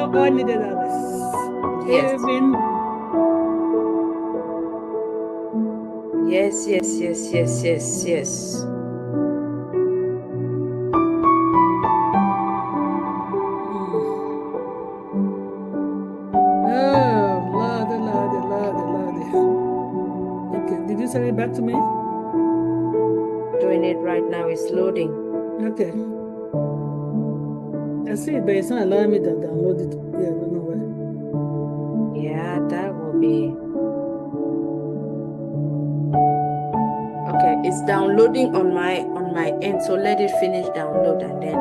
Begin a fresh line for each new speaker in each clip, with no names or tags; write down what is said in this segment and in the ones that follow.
all I needed Alice.
Yes.
Even
Yes, yes, yes, yes, yes, yes.
oh, Lordy, Lordy, Lordy, Lordy. Okay, did you send it back to me?
Doing it right now. It's loading.
Okay. I see it, but it's not allowing me to download it. Yeah, I don't know why.
Yeah, that will be. Okay, it's downloading on my end, so let it finish download and then.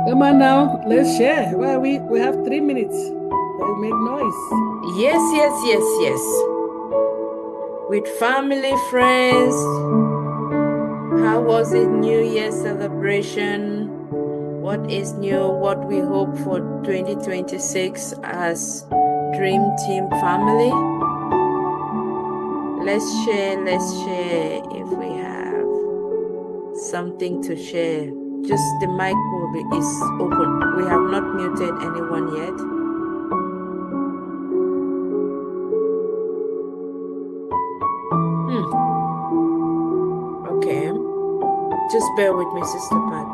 Come on now, let's share. Well, we have 3 minutes. Let's make noise.
Yes, yes, yes, yes. With family, friends. How was it? New Year celebration. What is new? What we hope for 2026 as Dream Team family. Let's share if we have something to share. Just the mic is open. We have not muted anyone yet. Okay. Just bear with me, Sister Pat.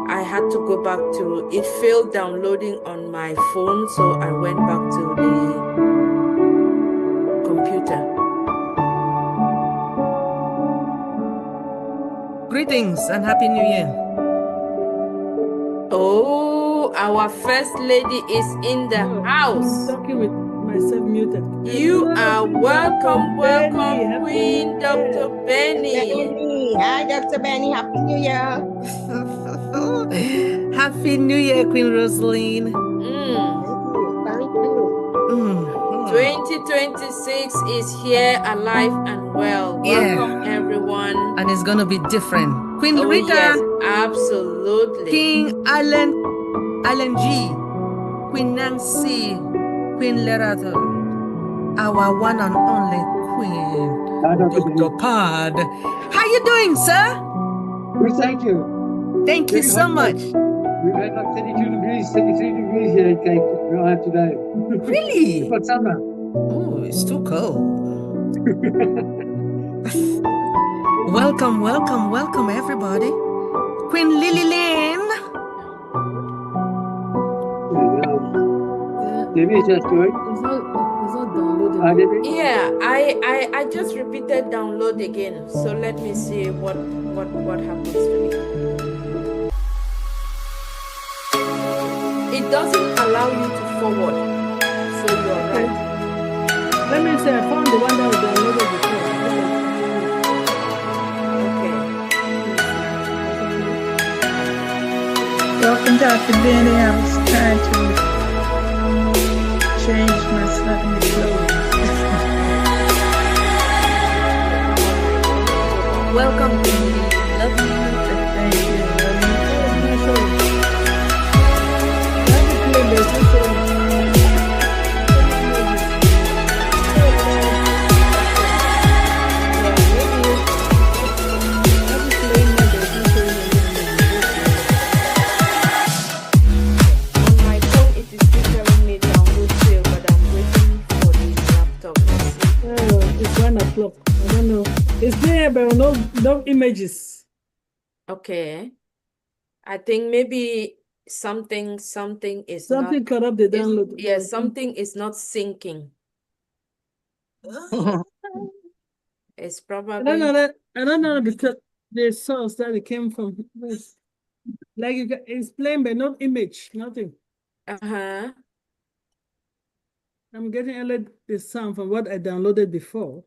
I had to go back to, it failed downloading on my phone, so I went back to the computer.
Greetings and Happy New Year.
Oh, our First Lady is in the house.
I'm talking with myself muted.
You are welcome, welcome, Queen Dr.
Benny. Hi, Dr. Benny. Happy New Year.
Happy New Year, Queen Rosaline.
Thank you.
2026 is here, alive and well. Welcome, everyone.
And it's going to be different. Queen Rita.
Yes, absolutely.
King Alan G. Queen Nancy. Queen Lerato. Our one and only Queen. Dr. Pod. How you doing, sir?
Well, thank you.
Thank you so much.
We've had like 32 degrees, 33 degrees here in Cape today.
Really?
It's got summer.
Oh, it's too cold. Welcome, welcome, welcome, everybody. Queen Lily Lynn.
Debbie, is that good?
It's not downloading.
Yeah, I just repeated download again. So let me see what happens to it. It doesn't allow you to forward. So you're right.
Let me say I found the one that was downloaded before.
Welcome, Dr. Benny. I was trying to change my sudden clothes.
Welcome, Benny. Love you.
Thank you.
It's there, but no images.
Okay. I think maybe something is
Something
not,
caught up the download.
yes, something is not syncing. It's probably.
I don't know because the source that it came from. Like it's plain, but no image, nothing.
Uh-huh.
I'm getting only the sound from what I downloaded before.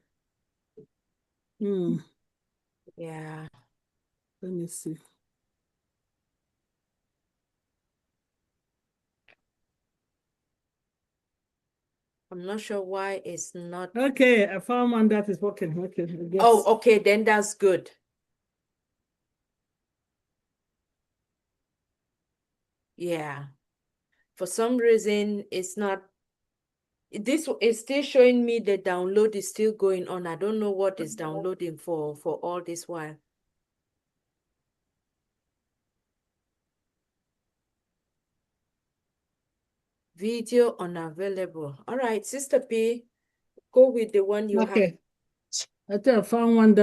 Yeah.
Let me see.
I'm not sure why it's not.
Okay, I found one that is working. Okay.
Oh, okay, then that's good. Yeah. For some reason, it's not This is still showing me the download is still going on. I don't know what is downloading for all this while. Video unavailable. All right, Sister P, go with the one you have.
Okay. I think I found one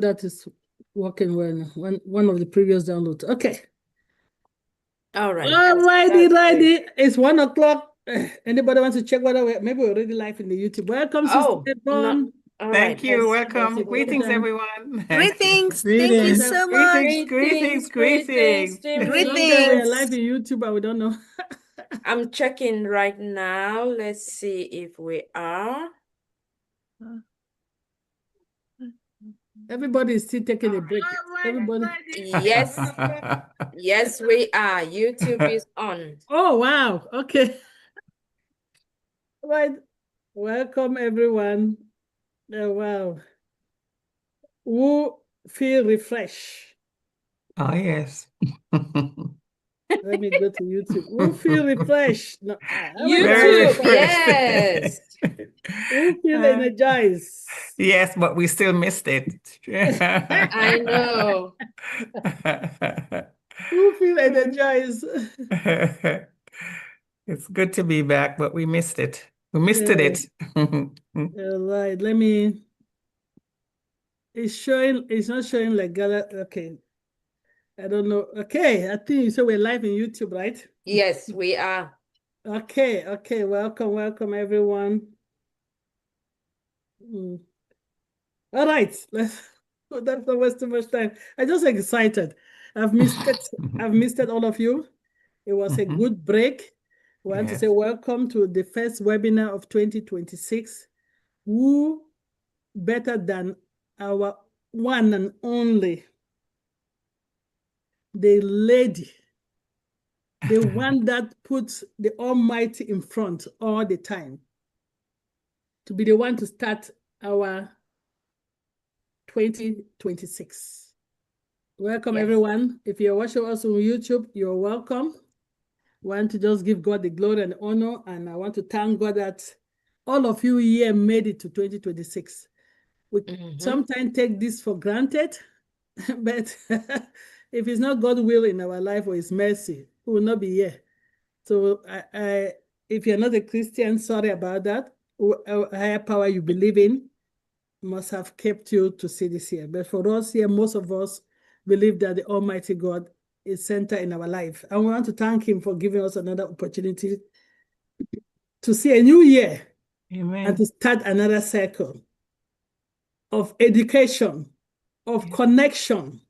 that is working well. One of the previous downloads. Okay.
All right.
Righty. It's 1 o'clock. Anybody wants to check whether maybe we're already live in the YouTube? Welcome, Sister Yvonne.
All
Thank
right,
you.
let's-
Welcome.
let's-
Greetings,
let's-
everyone. Greetings. Thank you
Greetings.
so much.
Greetings.
Greetings.
Sometimes
Greetings.
we're live in YouTube, but we don't know.
I'm checking right now. Let's see if we are.
Everybody is still taking a break. Everybody.
Yes, yes, we are. YouTube is on.
Oh, wow. Okay. Right. Welcome, everyone. Oh, wow. Who feel refreshed?
Oh, yes.
Let me go to YouTube. Who feel refreshed? No,
Very
YouTube,
refreshed.
yes.
Who feel energized?
Yes, but we still missed it.
I know.
Who feel energized?
It's good to be back, but we missed it. We missed it.
All right, let me. It's not showing like Gala. Okay. I don't know. Okay, I think you said we're live in YouTube, right?
Yes, we are.
Okay. Welcome, everyone. All right, let's that's not waste too much time. I'm just excited. I've missed it. I've missed it, all of you. It was a good break. We want to say welcome to the first webinar of 2026. Who better than our one and only, the lady, the one that puts the Almighty in front all the time, to be the one to start our 2026. Welcome, everyone. If you're watching us on YouTube, you're welcome. I want to just give God the glory and honor, and I want to thank God that all of you here made it to 2026. We sometimes take this for granted, but if it's not God's will in our life or His mercy, we will not be here. So if you're not a Christian, sorry about that. A higher power you believe in must have kept you to see this year. But for us here, most of us believe that the Almighty God is center in our life. And we want to thank Him for giving us another opportunity to see a new year.
Amen.
And to start another cycle of education, of connection,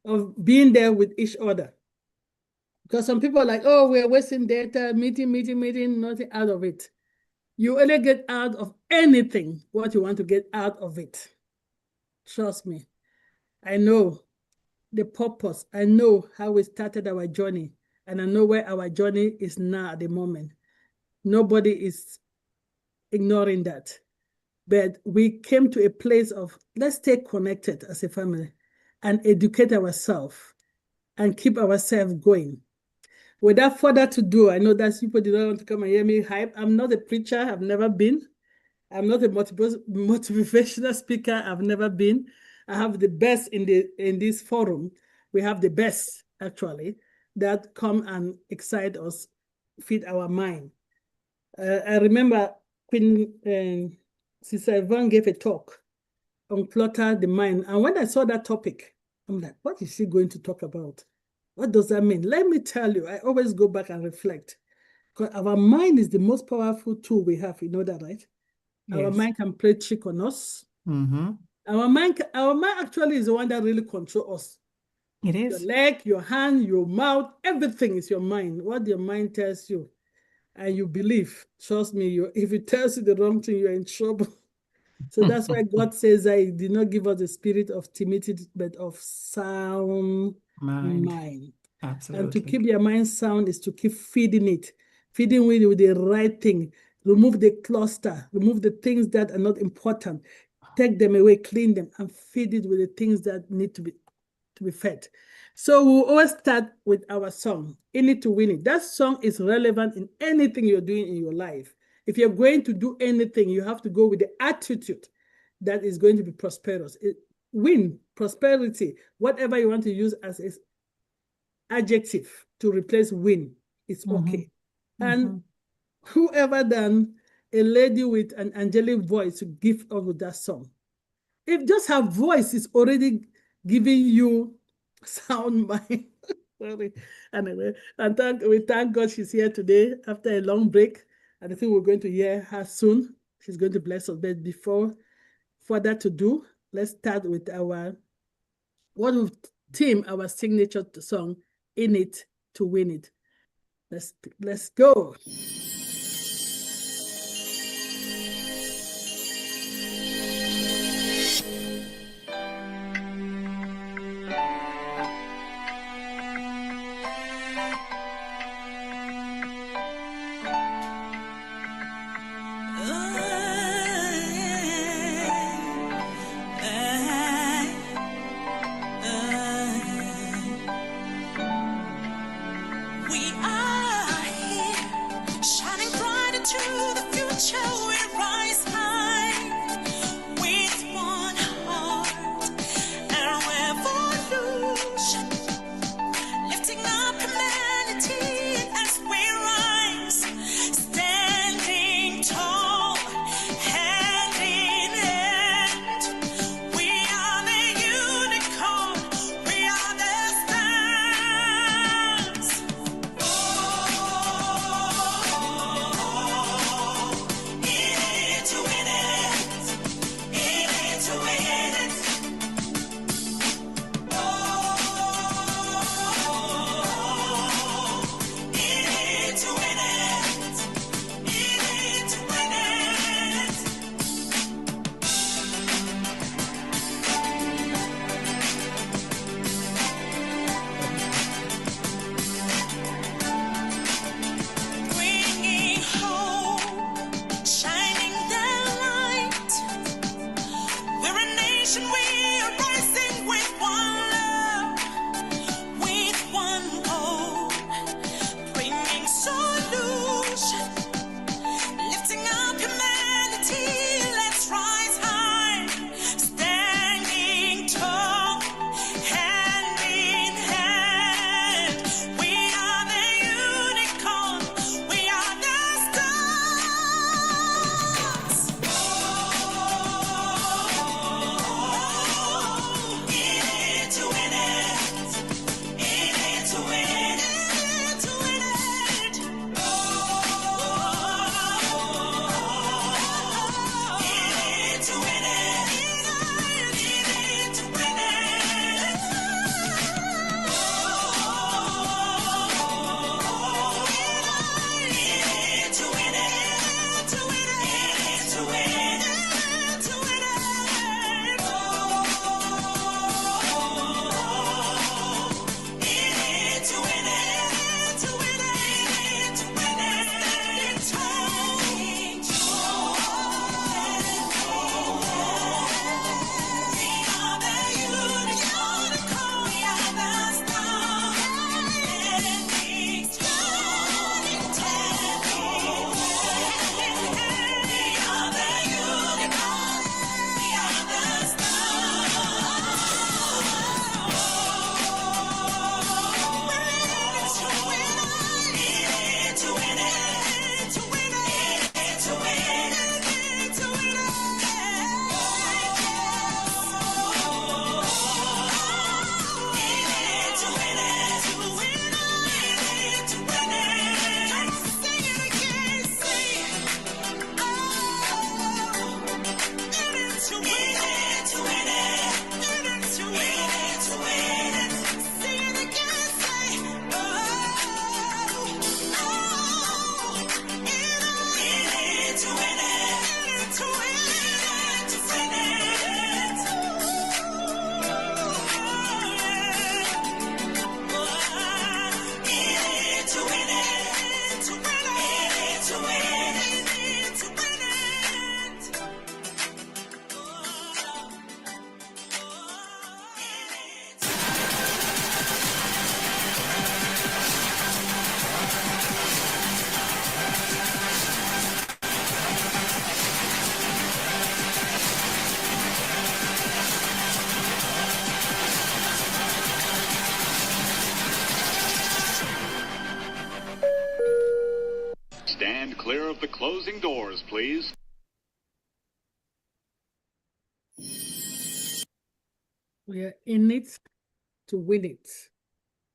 of being there with each other. Because some people are like, oh, we're wasting data, meeting, nothing out of it. You only get out of anything what you want to get out of it. Trust me. I know the purpose. I know how we started our journey. And I know where our journey is now at the moment. Nobody is ignoring that. But we came to a place of, let's stay connected as a family and educate ourselves and keep ourselves going. Without further ado, I know that people did not want to come and hear me hype. I'm not a preacher. I've never been. I'm not a motivational speaker. I've never been. I have the best in this forum. We have the best, actually, that come and excite us, feed our mind. I remember Queen Sister Yvonne gave a talk on clutter the mind. And when I saw that topic, I'm like, what is she going to talk about? What does that mean? Let me tell you, I always go back and reflect. Because our mind is the most powerful tool we have. You know that, right? Yes. Our mind can play trick on us. Our mind actually is the one that really controls us.
It is.
Your leg, your hand, your mouth, everything is your mind. What your mind tells you. And you believe, trust me, if it tells you the wrong thing, you're in trouble. So that's why God says that He did not give us the spirit of timidity, but of sound mind.
Absolutely.
And to keep your mind sound is to keep feeding it, feeding with the right thing. Remove the cluster, remove the things that are not important, take them away, clean them, and feed it with the things that need to be fed. So we'll always start with our song. In it to win it. That song is relevant in anything you're doing in your life. If you're going to do anything, you have to go with the attitude that is going to be prosperous. Win, prosperity, whatever you want to use as an adjective to replace win, it's okay. And whoever done a lady with an angelic voice to give up with that song, if just her voice is already giving you sound mind. Sorry. Anyway, and we thank God she's here today after a long break. And I think we're going to hear her soon. She's going to bless us. But before further to do, let's start with our our signature song, In It to Win It. Let's go.
We are here, shining bright into the future. We rise high with one heart and revolution, lifting up humanity as we rise, standing tall, hand in hand. We are the unicorn, we are the stars. Bringing hope, shining the light. We're a nation, we are rising with one love, with one goal, bringing solution, lifting up humanity. Let's rise high, standing tall, hand in hand. We are the unicorn, we are the stars. In it to win it, in it to win it, to win it. In it to win it, in it to win it.
Stand clear of the closing doors, please.
We are in it to win it.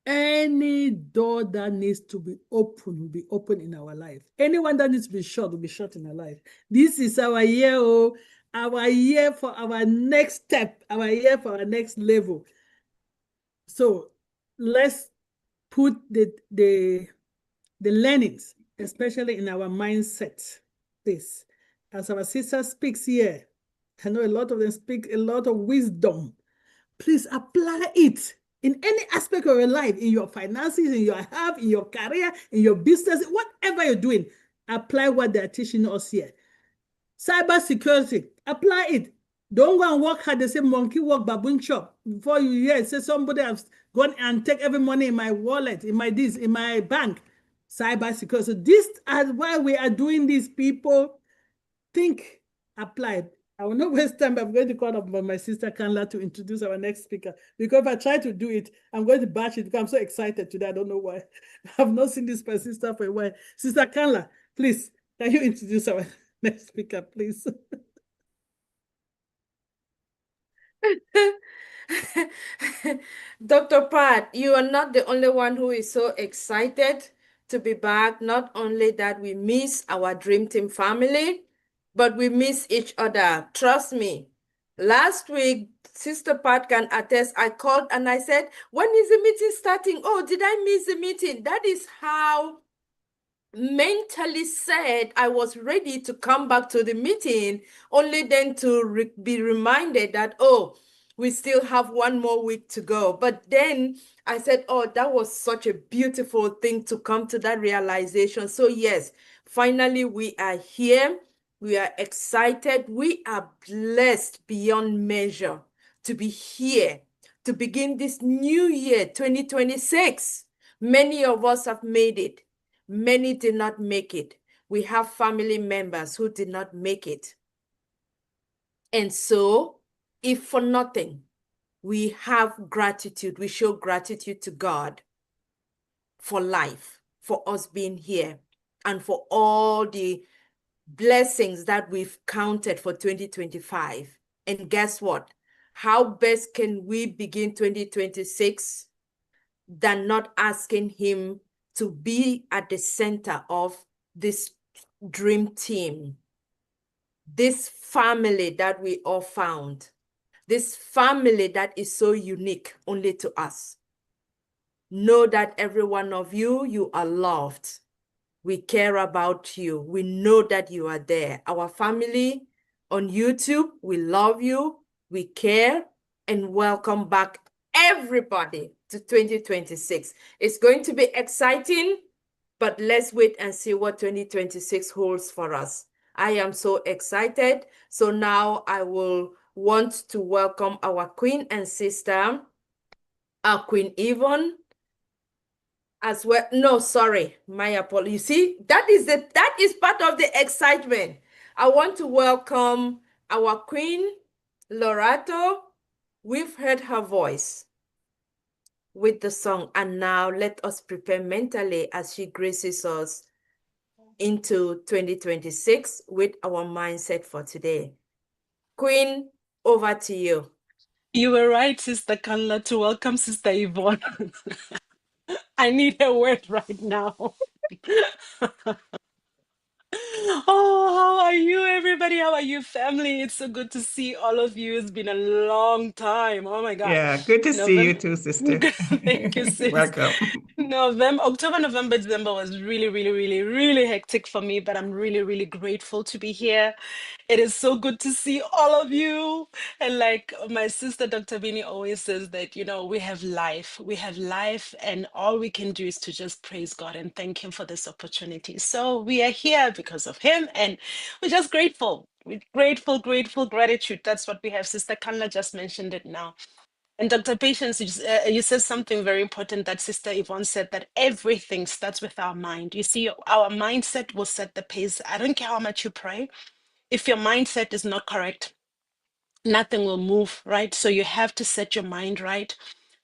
Any door that needs to be open will be open in our life. Anyone that needs to be shut will be shut in our life. This is our year, our year for our next step, our year for our next level. So let's put the learnings, especially in our mindset. This, as our sister speaks here, I know a lot of them speak a lot of wisdom. Please apply it in any aspect of your life, in your finances, in your health, in your career, in your business, whatever you're doing. Apply what they're teaching us here. Cyber security, apply it. Don't go and work hard. They say monkey work, baboon chop. Before you hear, say somebody has gone and take every money in my wallet, in my this, in my bank. Cyber security. So this is why we are doing this, people. Think, apply. I will not waste time, but I'm going to call up my sister Kanla to introduce our next speaker. Because if I try to do it, I'm going to batch it because I'm so excited today. I don't know why. I've not seen this my sister for a while. Sister Kanla, please, can you introduce our next speaker, please?
Dr. Pat, you are not the only one who is so excited to be back. Not only that, we miss our Dream Team family, but we miss each other. Trust me. Last week, Sister Pat can attest, I called and I said, when is the meeting starting? Oh, did I miss the meeting? That is how mentally said I was ready to come back to the meeting, only then to be reminded that, oh, we still have one more week to go. But then I said, oh, that was such a beautiful thing to come to that realization. So yes, finally we are here. We are excited. We are blessed beyond measure to be here, to begin this new year, 2026. Many of us have made it. Many did not make it. We have family members who did not make it. And so, if for nothing, we have gratitude, we show gratitude to God for life, for us being here, and for all the blessings that we've counted for 2025. And guess what? How best can we begin 2026 than not asking Him to be at the center of this dream team, this family that we all found, this family that is so unique only to us. Know that every one of you, you are loved. We care about you. We know that you are there. Our family on YouTube, we love you. We care, and welcome back everybody to 2026. It's going to be exciting, but let's wait and see what 2026 holds for us. I am so excited. So now I will want to welcome our queen and sister, our Queen Yvonne, as well. No, sorry, my apologies. You see, that is part of the excitement. I want to welcome our Queen, Lerato. We've heard her voice with the song, and now let us prepare mentally as she graces us into 2026 with our mindset for today. Queen, over to you.
You were right, Sister Kanla, to welcome Sister Yvonne. I need a word right now. Oh, how are you, everybody? How are you, family? It's so good to see all of you. It's been a long time. Oh my God.
Yeah, good to see you too, sister.
Thank you, sis.
Welcome.
October, November, December was really, really, really, really hectic for me, but I'm really, really grateful to be here. It is so good to see all of you. And like my sister, Dr. Benny, always says that, we have life. We have life, and all we can do is to just praise God and thank Him for this opportunity. So we are here because of Him, and we're just grateful. We're grateful, gratitude. That's what we have. Sister Kanla just mentioned it now. And Dr. Patience, you said something very important that Sister Yvonne said, that everything starts with our mind. You see, our mindset will set the pace. I don't care how much you pray. If your mindset is not correct, nothing will move, right? So you have to set your mind right.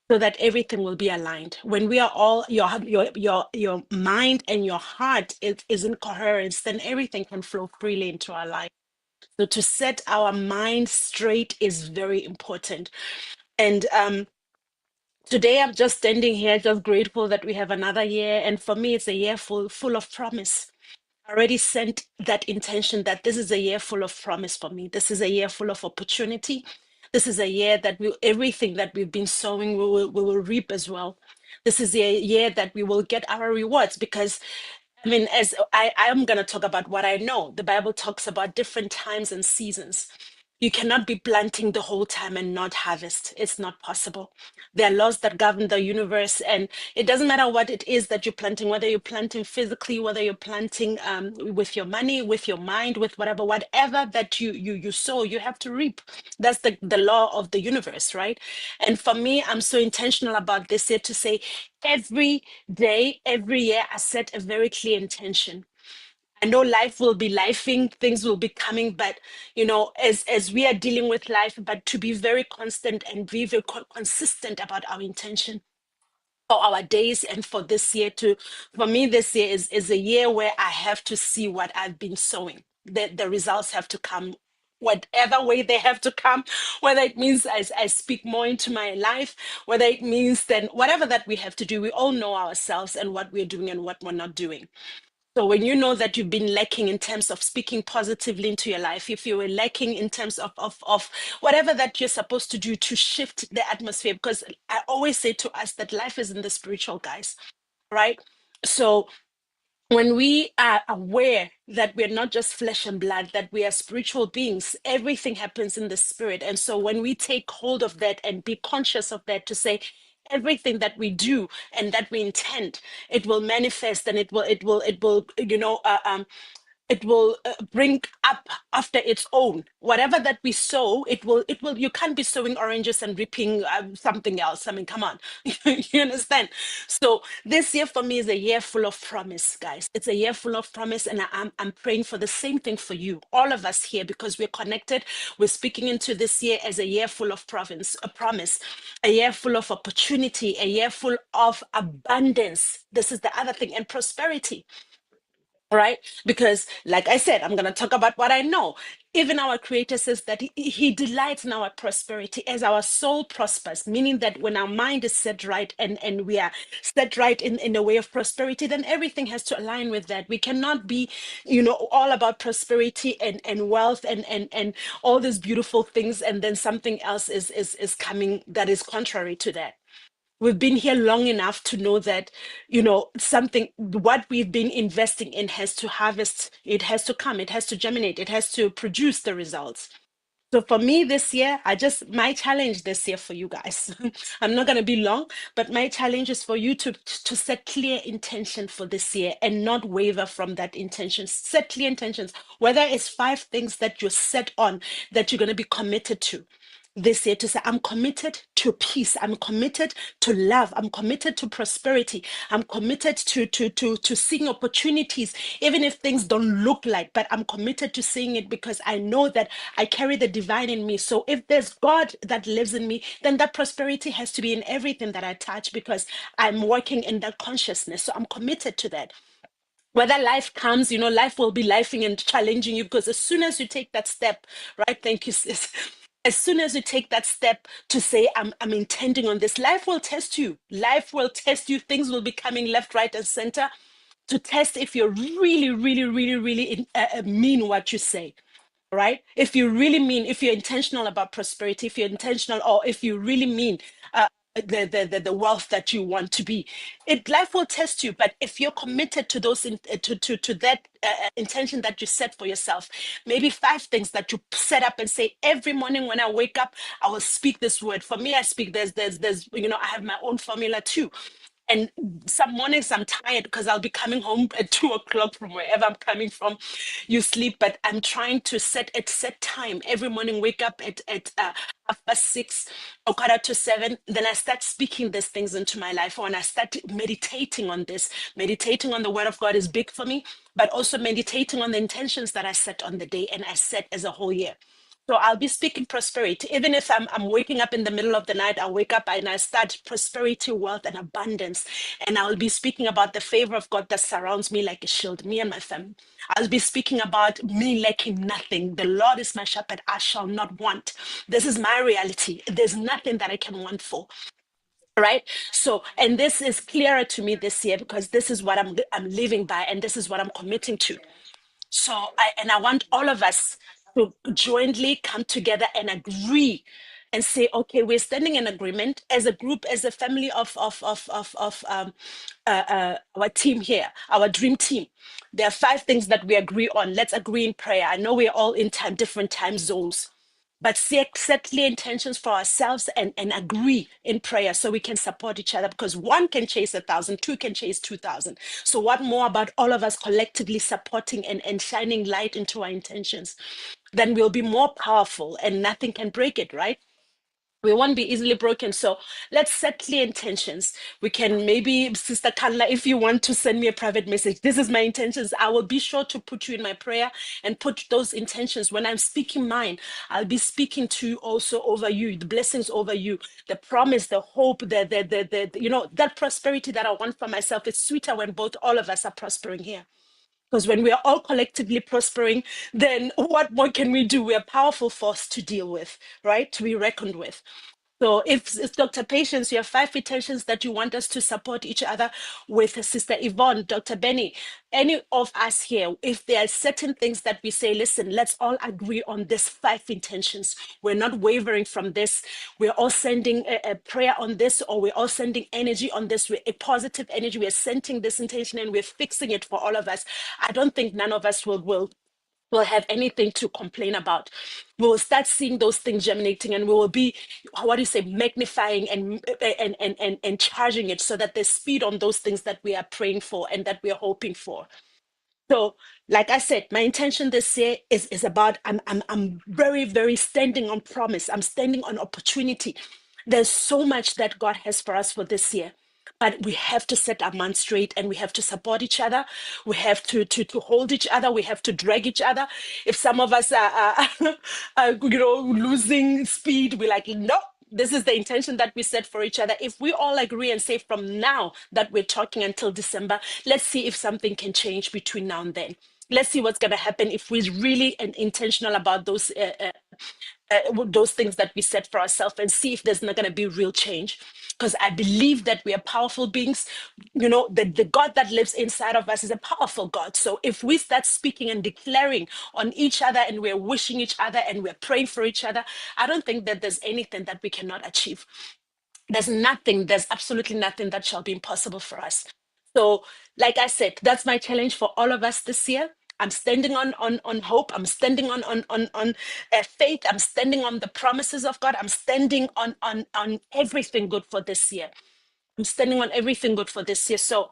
so that everything will be aligned. When we are all your mind and your heart is in coherence, then everything can flow freely into our life. So to set our mind straight is very important. And today I'm just standing here, just grateful that we have another year. And for me, it's a year full of promise. I already sent that intention that this is a year full of promise for me. This is a year full of opportunity. This is a year that everything that we've been sowing, we will reap as well. This is a year that we will get our rewards, because I mean, as I am going to talk about what I know. The Bible talks about different times and seasons. You cannot be planting the whole time and not harvest. It's not possible. There are laws that govern the universe, and it doesn't matter what it is that you're planting, whether you're planting physically, whether you're planting with your money, with your mind, with whatever that you sow, you have to reap. That's the law of the universe, right? And for me, I'm so intentional about this year to say every day, every year, I set a very clear intention. I know life will be lifing, things will be coming, but as we are dealing with life, but to be very constant and be very consistent about our intention for our days and for this year for me, this year is a year where I have to see what I've been sowing. The results have to come, whatever way they have to come, whether it means I speak more into my life, whether it means then whatever that we have to do. We all know ourselves and what we're doing and what we're not doing. So when you know that you've been lacking in terms of speaking positively into your life, if you were lacking in terms of whatever that you're supposed to do to shift the atmosphere, because I always say to us that life is in the spiritual, guys, right? So when we are aware that we're not just flesh and blood, that we are spiritual beings, everything happens in the spirit. And so when we take hold of that and be conscious of that, to say everything that we do and that we intend, it will manifest, and it will bring up after its own. Whatever that we sow, it will you can't be sowing oranges and reaping something else. I mean, come on. You understand? So this year for me is a year full of promise, guys. It's a year full of promise, and I'm praying for the same thing for you, all of us here, because we're connected. We're speaking into this year as a year full of promise, a year full of opportunity, a year full of abundance. This is the other thing, and prosperity. Right? Because, like I said, I'm going to talk about what I know. Even our Creator says that he delights in our prosperity as our soul prospers, meaning that when our mind is set right and we are set right in the way of prosperity, then everything has to align with that. We cannot be, all about prosperity and wealth and all these beautiful things, and then something else is coming that is contrary to that. We've been here long enough to know that, what we've been investing in has to harvest, it has to come, it has to germinate, it has to produce the results. So for me this year, my challenge this year for you guys, I'm not going to be long, but my challenge is for you to set clear intention for this year and not waver from that intention. Set clear intentions, whether it's 5 things that you're set on, that you're going to be committed to this year, to say, I'm committed to peace, I'm committed to love, I'm committed to prosperity, I'm committed to seeing opportunities, even if things don't look like, but I'm committed to seeing it because I know that I carry the divine in me. So if there's God that lives in me, then that prosperity has to be in everything that I touch, because I'm working in that consciousness. So I'm committed to that. Whether life comes, life will be lifing and challenging you, because as soon as you take that step, right? Thank you, sis. As soon as you take that step to say, I'm intending on this, life will test you. Life will test you. Things will be coming left, right, and center to test if you're really, really, really, really mean what you say. Right? If you really mean, if you're intentional about prosperity, if you're intentional, or if you really mean the wealth that you want to be, life will test you. But if you're committed to those to that intention that you set for yourself, maybe 5 things that you set up and say, every morning when I wake up, I will speak this word. For me, I speak, there's I have my own formula too. And some mornings I'm tired because I'll be coming home at 2 o'clock from wherever I'm coming from. You sleep, but I'm trying to set time every morning. Wake up at 6:30 or 6:45. Then I start speaking these things into my life, or when I start meditating on this. Meditating on the Word of God is big for me, but also meditating on the intentions that I set on the day and I set as a whole year. So I'll be speaking prosperity. Even if I'm waking up in the middle of the night, I'll wake up and I start prosperity, wealth, and abundance. And I'll be speaking about the favor of God that surrounds me like a shield, me and my family. I'll be speaking about me lacking nothing. The Lord is my shepherd, I shall not want. This is my reality. There's nothing that I can want for. Right. So, and this is clearer to me this year because this is what I'm living by, and this is what I'm committing to. So I want all of us to jointly come together and agree and say, okay, we're standing in agreement as a group, as a family of our team here, our dream team. There are 5 things that we agree on. Let's agree in prayer. I know we're all in different time zones, but set clear intentions for ourselves and agree in prayer so we can support each other, because 1 can chase 1,000, 2 can chase 2,000. So what more about all of us collectively supporting and shining light into our intentions? Then we'll be more powerful and nothing can break it, right? We won't be easily broken. So let's set clear intentions. We can maybe, Sister Kanla, if you want to send me a private message, this is my intentions. I will be sure to put you in my prayer and put those intentions. When I'm speaking mine, I'll be speaking to also over you, the blessings over you, the promise, the hope, that prosperity that I want for myself. It's sweeter when all of us are prospering here. Because when we are all collectively prospering, then what more can we do? We are a powerful force to deal with, right? To be reckoned with. So if it's Dr. Patience, you have 5 intentions that you want us to support each other with, Sister Yvonne, Dr. Benny, any of us here, if there are certain things that we say, listen, let's all agree on this 5 intentions. We're not wavering from this. We're all sending a prayer on this, or we're all sending energy on this, a positive energy. We're sending this intention and we're fixing it for all of us. I don't think none of us will have anything to complain about. We will start seeing those things germinating, and we will be, magnifying and charging it so that there's speed on those things that we are praying for and that we are hoping for. So, like I said, my intention this year is about, I'm very, very standing on promise. I'm standing on opportunity. There's so much that God has for us for this year. But we have to set our minds straight, and we have to support each other. We have to hold each other. We have to drag each other. If some of us are losing speed, we're like, no, this is the intention that we set for each other. If we all agree and say from now that we're talking until December, let's see if something can change between now and then. Let's see what's going to happen if we're really intentional about those things that we set for ourselves, and see if there's not going to be real change. Because I believe that we are powerful beings. The God that lives inside of us is a powerful God. So if we start speaking and declaring on each other, and we're wishing each other, and we're praying for each other, I don't think that there's anything that we cannot achieve. There's absolutely nothing that shall be impossible for us. So, like I said, that's my challenge for all of us this year. I'm standing on hope. I'm standing on faith. I'm standing on the promises of God. I'm standing on everything good for this year. I'm standing on everything good for this year. So,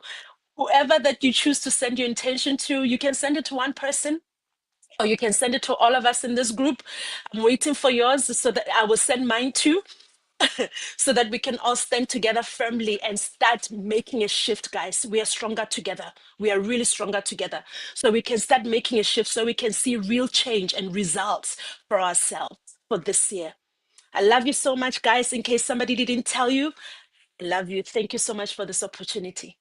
whoever that you choose to send your intention to, you can send it to one person, or you can send it to all of us in this group. I'm waiting for yours so that I will send mine too. So that we can all stand together firmly and start making a shift, guys. We are stronger together. We are really stronger together. So we can start making a shift, so we can see real change and results for ourselves for this year. I love you so much, guys. In case somebody didn't tell you, I love you. Thank you so much for this opportunity.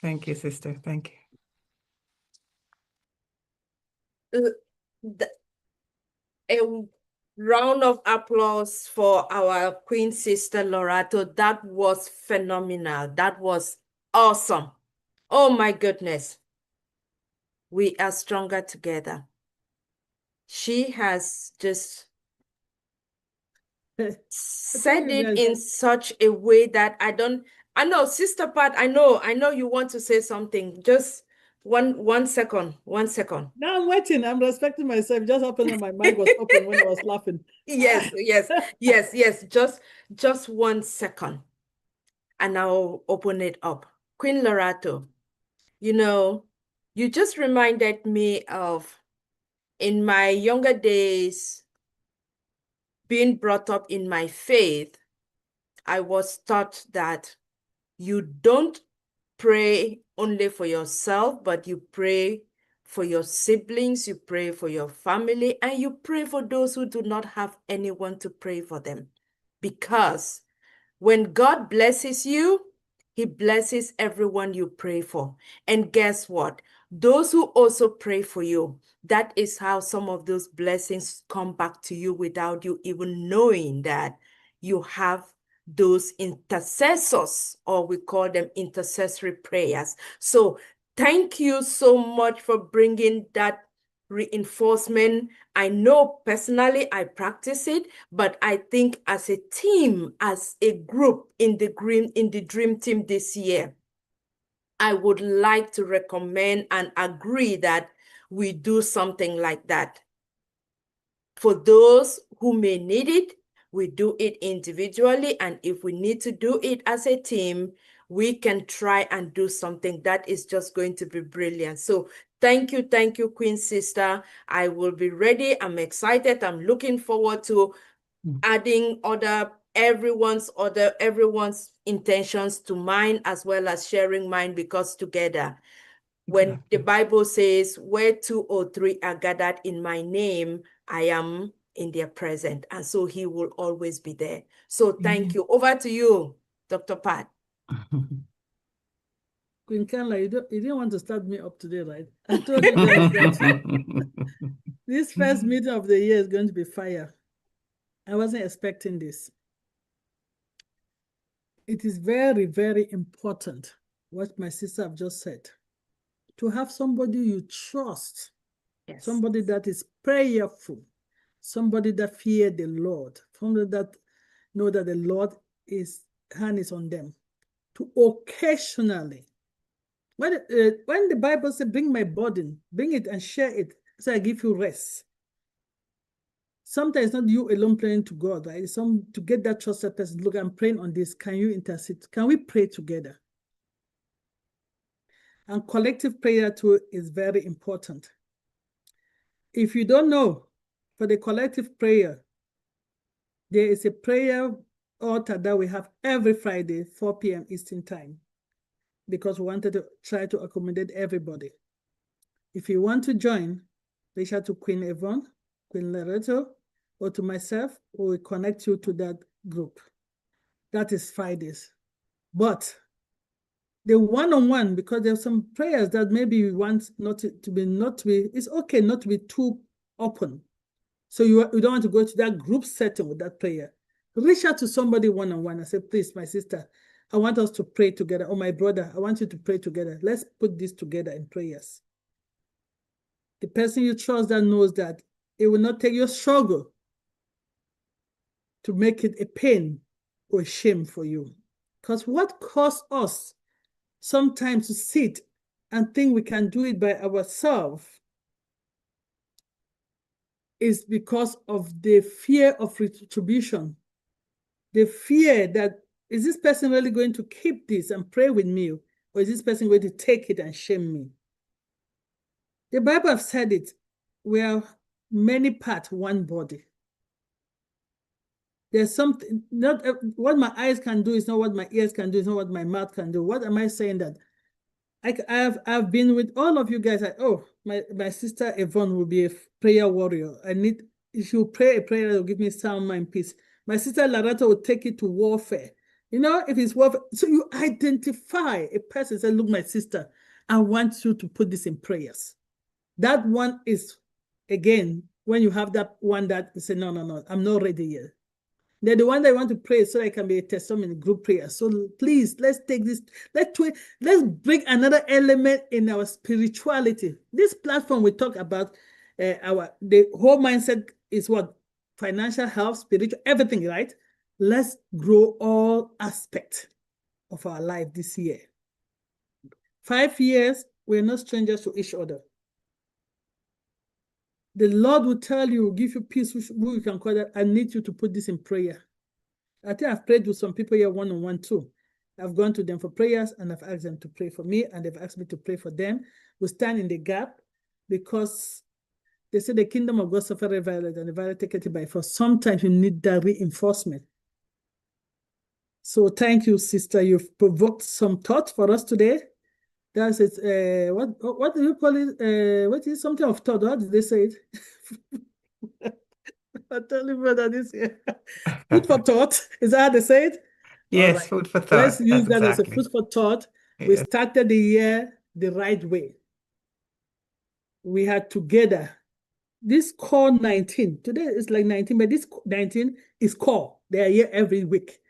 Thank you, sister. Thank
A round of applause for our Queen Sister Lerato. That was phenomenal. That was awesome. Oh my goodness. We are stronger together. She has just said it in such a way that I know, Sister Pat, I know you want to say something. Just one second.
Now I'm waiting. I'm respecting myself. Just opening my mic was open when I was laughing.
Yes. Just 1 second, and I'll open it up. Queen Lerato, you just reminded me of, in my younger days, being brought up in my faith, I was taught that you don't pray only for yourself, but you pray for your siblings, you pray for your family, and you pray for those who do not have anyone to pray for them. Because when God blesses you, he blesses everyone you pray for. And guess what? Those who also pray for you, that is how some of those blessings come back to you without you even knowing that you have those intercessors, or we call them intercessory prayers. So thank you so much for bringing that reinforcement. I know personally I practice it, but I think as a team, as a group in the dream team this year, I would like to recommend and agree that we do something like that. For those who may need it, we do it individually, and if we need to do it as a team, we can try and do something that is just going to be brilliant. So thank you, Queen Sister. I will be ready. I'm excited. I'm looking forward to adding everyone's intentions to mine, as well as sharing mine, because together, when the Bible says, where 2 or 3 are gathered in my name, I am in their presence. And so he will always be there. So thank you. Over to you, Dr. Pat.
Queen Carla, you didn't want to start me up today, right? I told you guys that this first meeting of the year is going to be fire. I wasn't expecting this. It is very, very important what my sister have just said. To have somebody you trust,
Yes.
somebody that is prayerful, somebody that fear the Lord, somebody that know that the Lord hand is on them. To occasionally, when the Bible says, bring my burden, bring it and share it, so I give you rest. Sometimes not you alone praying to God, right? To get that trusted person, look, I'm praying on this. Can you intercede? Can we pray together? And collective prayer too is very important. If you don't know, for the collective prayer, there is a prayer altar that we have every Friday, 4 p.m. Eastern Time, because we wanted to try to accommodate everybody. If you want to join, reach out to Queen Yvonne, Queen Lerato, or to myself, or we connect you to that group. That is Fridays. But the one-on-one, because there's some prayers that maybe you want it's okay not to be too open. So you don't want to go to that group setting with that prayer. Reach out to somebody one-on-one and say, please, my sister, I want us to pray together. Or my brother, I want you to pray together. Let's put this together in prayers. The person you trust that knows that it will not take your struggle to make it a pain or a shame for you. Because what caused us sometimes to sit and think we can do it by ourselves is because of the fear of retribution. The fear that, is this person really going to keep this and pray with me? Or is this person going to take it and shame me? The Bible has said it. We are many parts, one body. There's something, not what my eyes can do is not what my ears can do, is not what my mouth can do. What am I saying that? I've been with all of you guys. My sister Yvonne will be a prayer warrior. If she will pray a prayer that will give me sound mind, peace. My sister Lerato will take it to warfare. You know, if it's warfare, so you identify a person, say, look, my sister, I want you to put this in prayers. That one is, again, when you have that one that say, no, I'm not ready yet. They're the one that want to pray so I can be a testimony in group prayer. So please, let's take this, let's bring another element in our spirituality. This platform we talk about, the whole mindset is what? Financial health, spiritual, everything, right? Let's grow all aspects of our life this year. 5 years, we're not strangers to each other. The Lord will tell you, give you peace, we can call that, I need you to put this in prayer. I think I've prayed with some people here one-on-one too. I've gone to them for prayers and I've asked them to pray for me and they've asked me to pray for them. We stand in the gap because they say the kingdom of God suffereth violence and the violent take it by force. Sometimes you need that reinforcement. So thank you, sister. You've provoked some thought for us today. That's it. What do you call it? What is something of thought? How did they say it? I tell you, brother, this year. Food for thought. Is that how they say it? All
Yes,
right.
food for
Let's
thought.
use
That's
that as a
exactly.
food for thought. We
Yes.
started the year the right way. We had together this core 19. Today is like 19, but this 19 is core. They are here every week.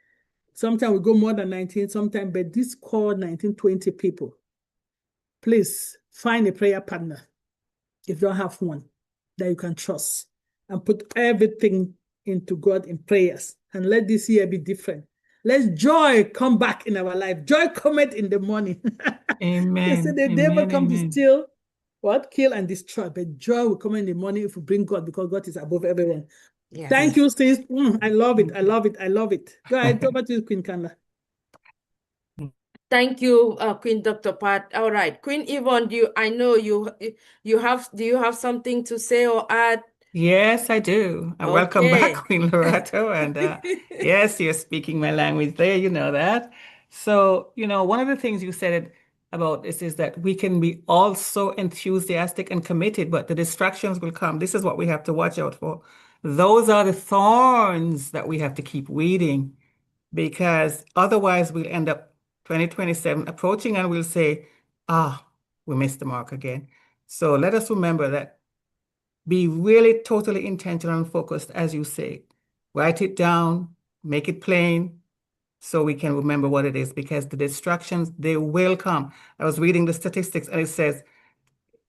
Sometimes we go more than 19, sometimes, but this core 19, 20 people. Please find a prayer partner if you don't have one that you can trust and put everything into God in prayers and let this year be different. Let joy come back in our life. Joy cometh in the morning. They
Amen.
said the devil
Amen.
come to
Amen.
steal, what? Kill and destroy. But joy will come in the morning if we bring God, because God is above everyone.
Yes.
Thank you, sis. I love it. I love it. I love it. Go ahead. Over to you, Queen Kanda.
Thank you, Queen Dr. Pat. All right, Queen Yvonne, I know do you have something to say or add?
Yes, I do. And welcome back,
Okay.
Queen Lerato. And yes, you're speaking my language there, you know that. So, one of the things you said about this is that we can be all so enthusiastic and committed, but the distractions will come. This is what we have to watch out for. Those are the thorns that we have to keep weeding, because otherwise we'll end up 2027 approaching and we'll say, we missed the mark again. So let us remember that. Be really totally intentional and focused, as you say. Write it down, make it plain, so we can remember what it is, because the distractions, they will come. I was reading the statistics and it says,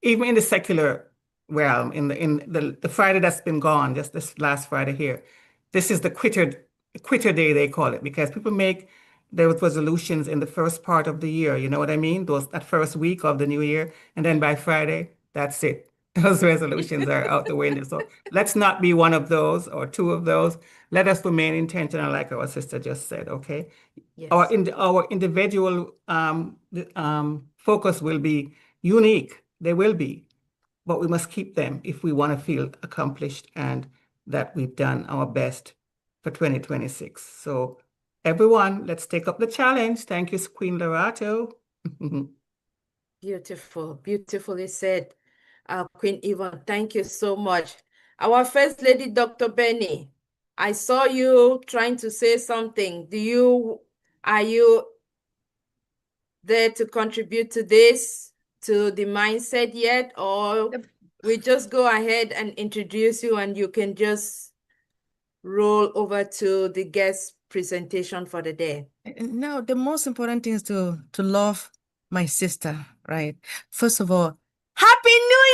even in the secular realm, in the Friday that's been gone, just this last Friday here, this is the quitter day, they call it, because people make those resolutions in the first part of the year. You know what I mean? That first week of the new year, and then by Friday, that's it. Those resolutions are out the window. So let's not be one of those or two of those. Let us remain intentional, like our sister just said. Okay.
Yes.
Our individual focus will be unique. They will be, but we must keep them if we want to feel accomplished and that we've done our best for 2026. So everyone, let's take up the challenge. Thank you, Queen Lerato.
Beautiful, beautifully said, Queen Yvonne. Thank you so much. Our First Lady, Dr. Benny, I saw you trying to say something. Are you there to contribute to this, to the mindset yet, or we just go ahead and introduce you and you can just roll over to the guest presentation for the day?
No, the most important thing is to love my sister, right? First of all, Happy New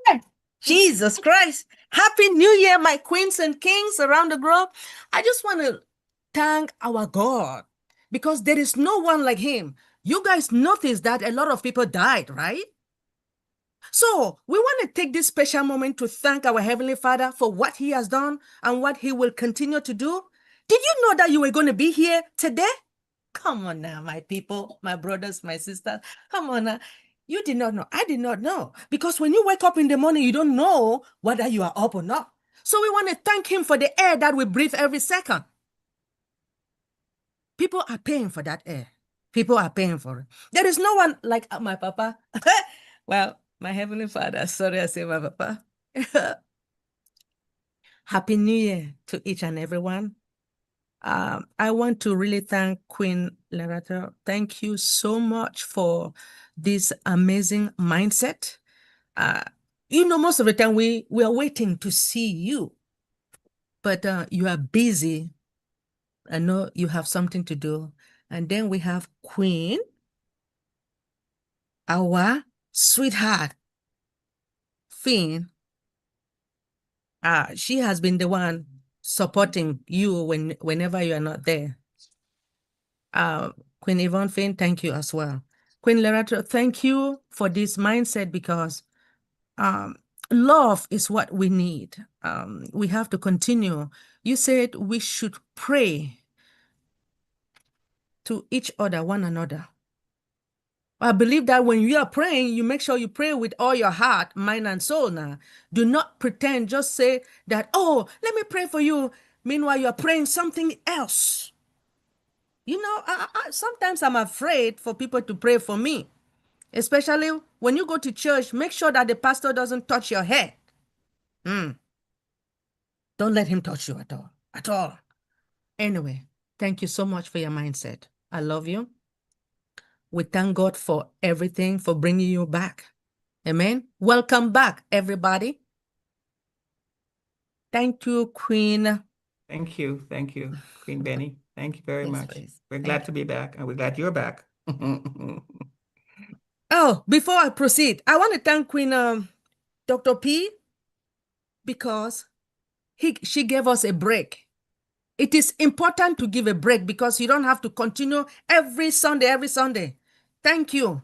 Year! Jesus Christ! Happy New Year, my queens and kings around the globe. I just want to thank our God, because there is no one like him. You guys noticed that a lot of people died, right? So we want to take this special moment to thank our Heavenly Father for what he has done and what he will continue to do. Did you know that you were going to be here today? Come on now, my people, my brothers, my sisters. Come on now. You did not know. I did not know. Because when you wake up in the morning, you don't know whether you are up or not. So we want to thank him for the air that we breathe every second. People are paying for that air. People are paying for it. There is no one like my papa. Well, my Heavenly Father. Sorry, I say my papa. Happy New Year to each and everyone. I want to really thank Queen Lerato. Thank you so much for this amazing mindset. Most of the time we are waiting to see you, but you are busy. I know you have something to do. And then we have Queen, our sweetheart, Finn. She has been the one supporting you whenever you are not there. Queen Yvonne Finn, thank you as well. Queen Lerato, thank you for this mindset, because love is what we need. We have to continue. You said we should pray to each other, one another. I believe that when you are praying, you make sure you pray with all your heart, mind, and soul now. Do not pretend, just say that, oh, let me pray for you. Meanwhile, you are praying something else. Sometimes I'm afraid for people to pray for me. Especially when you go to church, make sure that the pastor doesn't touch your head. Don't let him touch you at all. At all. Anyway, thank you so much for your mindset. I love you. We thank God for everything, for bringing you back. Amen. Welcome back, everybody. Thank you, Queen.
Thank you, Queen Benny. Thank you very
Yes,
much.
please.
We're
Thank
glad to be back, and we're glad you're back.
Oh, before I proceed, I want to thank Queen Dr. P because she gave us a break. It is important to give a break because you don't have to continue every Sunday. Thank you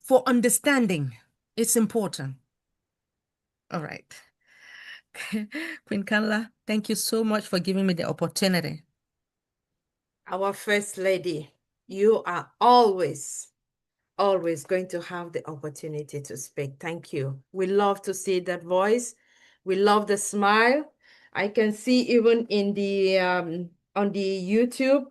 for understanding. It's important. All right. Queen Carla, thank you so much for giving me the opportunity.
Our First Lady, you are always going to have the opportunity to speak. Thank you. We love to see that voice. We love the smile. I can see even in the on the YouTube,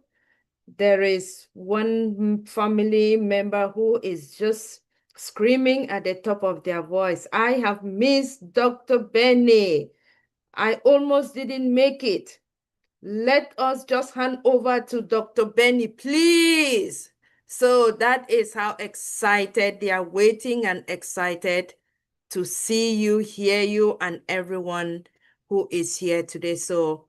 there is one family member who is just screaming at the top of their voice. I have missed Dr. Benny. I almost didn't make it. Let us just hand over to Dr. Benny, please. So that is how excited they are waiting and excited to see you, hear you, and everyone who is here today. So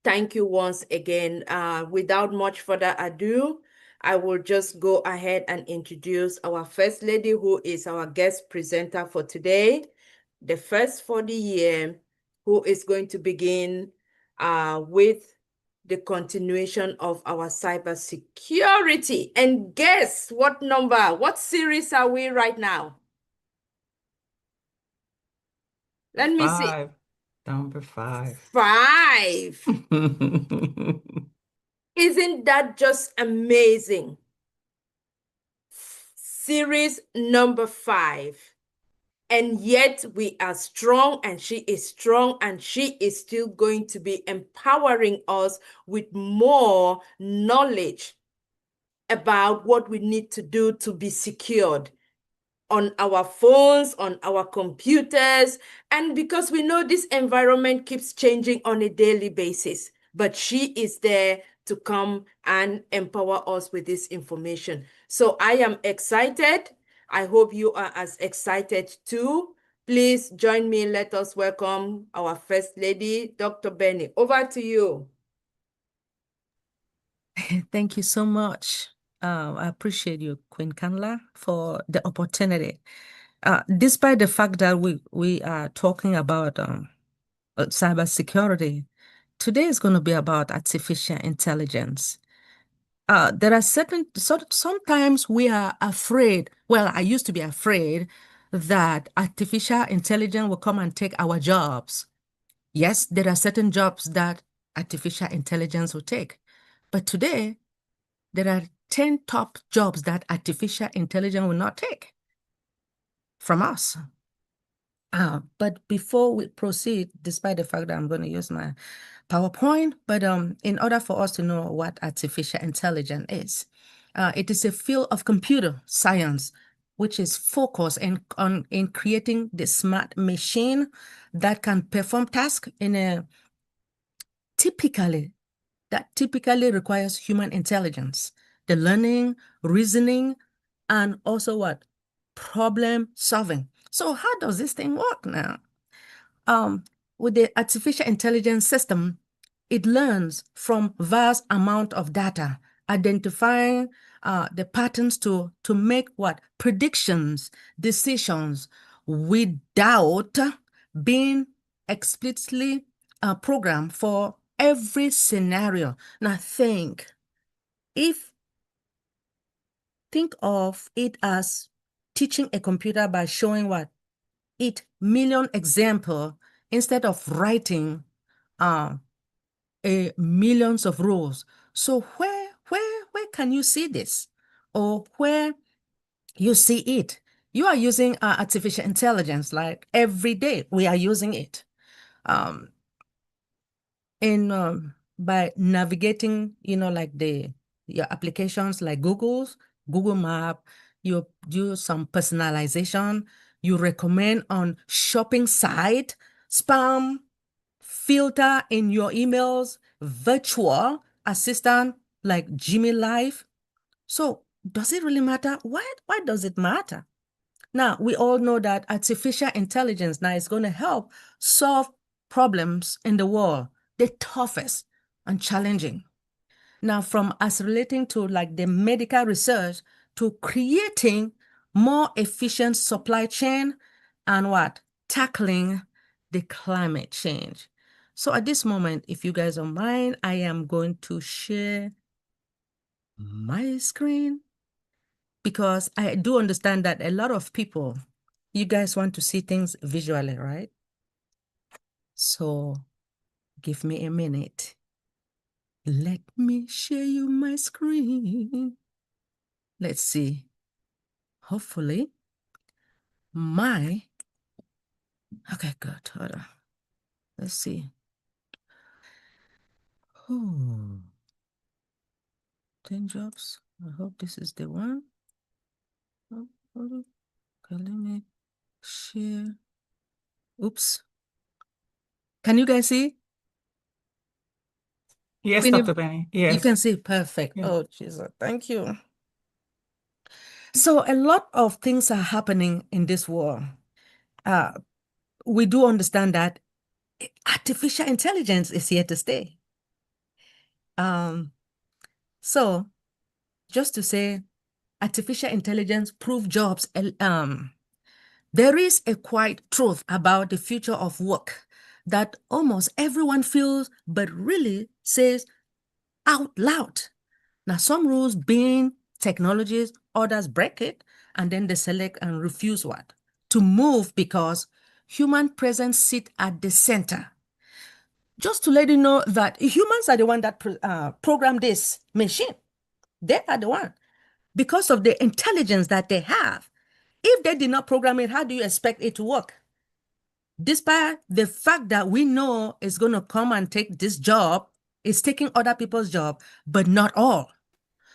thank you once again. Without much further ado, I will just go ahead and introduce our First Lady, who is our guest presenter for today, the first for the year, who is going to begin with the continuation of our cybersecurity. And guess what number, what series are we right now? Let me see.
Number 5.
5. Isn't that just amazing? Series number 5. And yet we are strong, and she is strong, and she is still going to be empowering us with more knowledge about what we need to do to be secured on our phones, on our computers. And because we know this environment keeps changing on a daily basis, but she is there to come and empower us with this information. So I am excited. I hope you are as excited too. Please join me. Let us welcome our First Lady, Dr. Benny. Over to you.
Thank you so much. I appreciate you, Queen Kanla, for the opportunity. Despite the fact that we are talking about cybersecurity, today is going to be about artificial intelligence. There are sometimes we are afraid. Well, I used to be afraid that artificial intelligence will come and take our jobs. Yes, there are certain jobs that artificial intelligence will take. But today, there are 10 top jobs that artificial intelligence will not take from us. But before we proceed, despite the fact that I'm going to use my PowerPoint, but in order for us to know what artificial intelligence is, it is a field of computer science which is focused in creating the smart machine that can perform tasks that typically requires human intelligence, the learning, reasoning, and also what? Problem solving. So how does this thing work now? With the artificial intelligence system, it learns from vast amount of data, identifying the patterns to make what? Predictions, decisions, without being explicitly programmed for every scenario. Now think of it as teaching a computer by showing what? It million example instead of writing millions of rules. So where can you see this? Or where you see it? You are using artificial intelligence like every day. We are using it. By navigating, like your applications like Google Map, You do some personalization. You recommend on shopping site, spam filter in your emails, virtual assistant like Jimmy Live. So does it really matter? Why does it matter? Now, we all know that artificial intelligence now is going to help solve problems in the world, the toughest and challenging. Now, from us relating to like the medical research to creating more efficient supply chain and what? Tackling the climate change. So at this moment, if you guys don't mind, I am going to share my screen because I do understand that a lot of people, you guys want to see things visually, right? So give me a minute. Let me share you my screen. Let's see. Hopefully, okay, good. Hold on. Let's see. 10 jobs. I hope this is the one. Oh, hold on. Okay, let me share. Oops. Can you guys see?
Yes,
Queenie,
Dr. Benny.
you
Yes.
can see. Perfect.
Yeah.
Oh, Jesus. Thank you. So a lot of things are happening in this world. We do understand that artificial intelligence is here to stay. So just to say, artificial intelligence prove jobs. There is a quiet truth about the future of work that almost everyone feels, but really says out loud. Now, some rules being technologies, others break it, and then they select and refuse what? To move because human presence sit at the center. Just to let you know that humans are the one that program this machine. They are the one. Because of the intelligence that they have. If they did not program it, how do you expect it to work? Despite the fact that we know it's going to come and take this job, it's taking other people's job, but not all.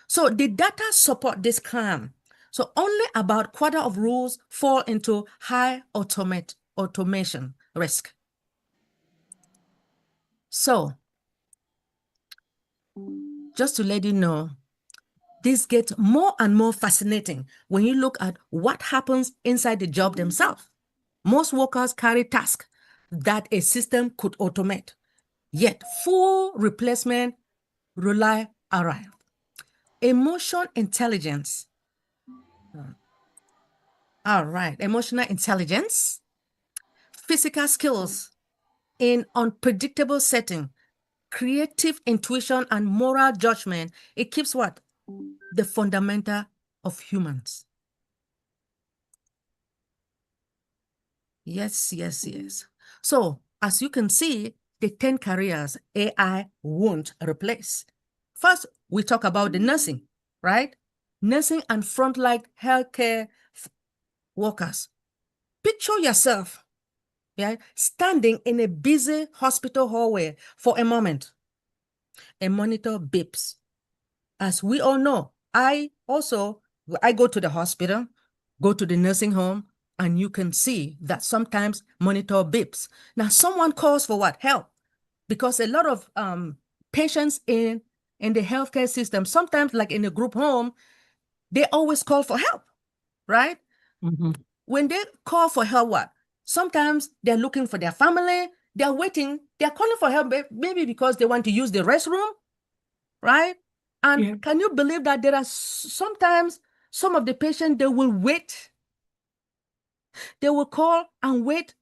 So the data support this claim. So only about quarter of rules fall into high automation risk. So just to let you know, this gets more and more fascinating when you look at what happens inside the job themselves. Most workers carry tasks that a system could automate, yet full replacement rely around. Emotional intelligence. All right, emotional intelligence, physical skills in unpredictable setting, creative intuition and moral judgment. It keeps what? The fundamental of humans. Yes, yes, yes. So as you can see, the 10 careers AI won't replace. First, we talk about the nursing, right? Nursing and frontline healthcare workers. Picture yourself, yeah, standing in a busy hospital hallway for a moment. A monitor beeps. As we all know, I go to the hospital, go to the nursing home, and you can see that sometimes monitor beeps. Now, someone calls for what? Help. Because a lot of patients in the healthcare system, sometimes like in a group home, they always call for help, right?
Mm-hmm.
When they call for help, what? Sometimes they're looking for their family, they're waiting, they're calling for help, maybe because they want to use the restroom, right? And
Yeah.
can you believe that there are sometimes some of the patients, they will wait. They will call and wait.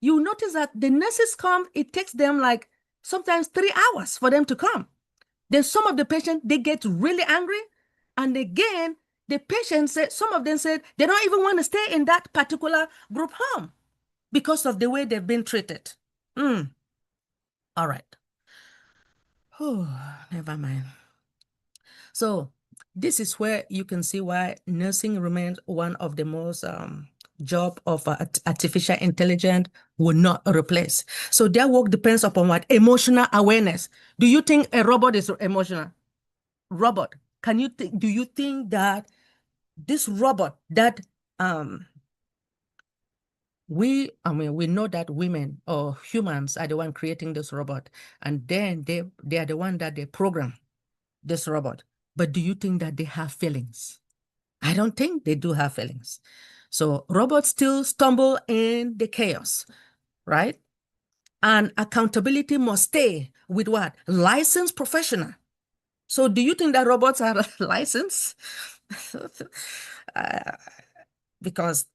You notice that the nurses come, it takes them like sometimes 3 hours for them to come. Then some of the patients, they get really angry. And again, the patients said, some of them said they don't even want to stay in that particular group home because of the way they've been treated. All right. Oh, never mind. So this is where you can see why nursing remains one of the most job of artificial intelligence will not replace. So their work depends upon what? Emotional awareness. Do you think a robot is emotional? Robot, do you think that this robot that we know that women or humans are the one creating this robot, and then they are the one that they program this robot. But do you think that they have feelings? I don't think they do have feelings. So robots still stumble in the chaos, right? And accountability must stay with what? Licensed professional. So do you think that robots are licensed? Because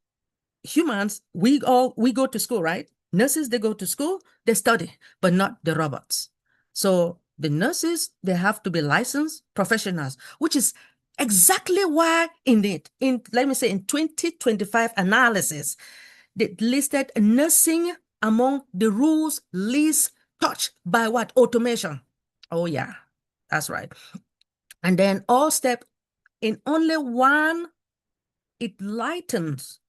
humans, we go to school, right? Nurses, they go to school, they study, but not the robots. So the nurses, they have to be licensed professionals, which is exactly why let me say in 2025 analysis, they listed nursing among the rules least touched by what? Automation. Oh yeah, that's right. And then all step in only one, it lightens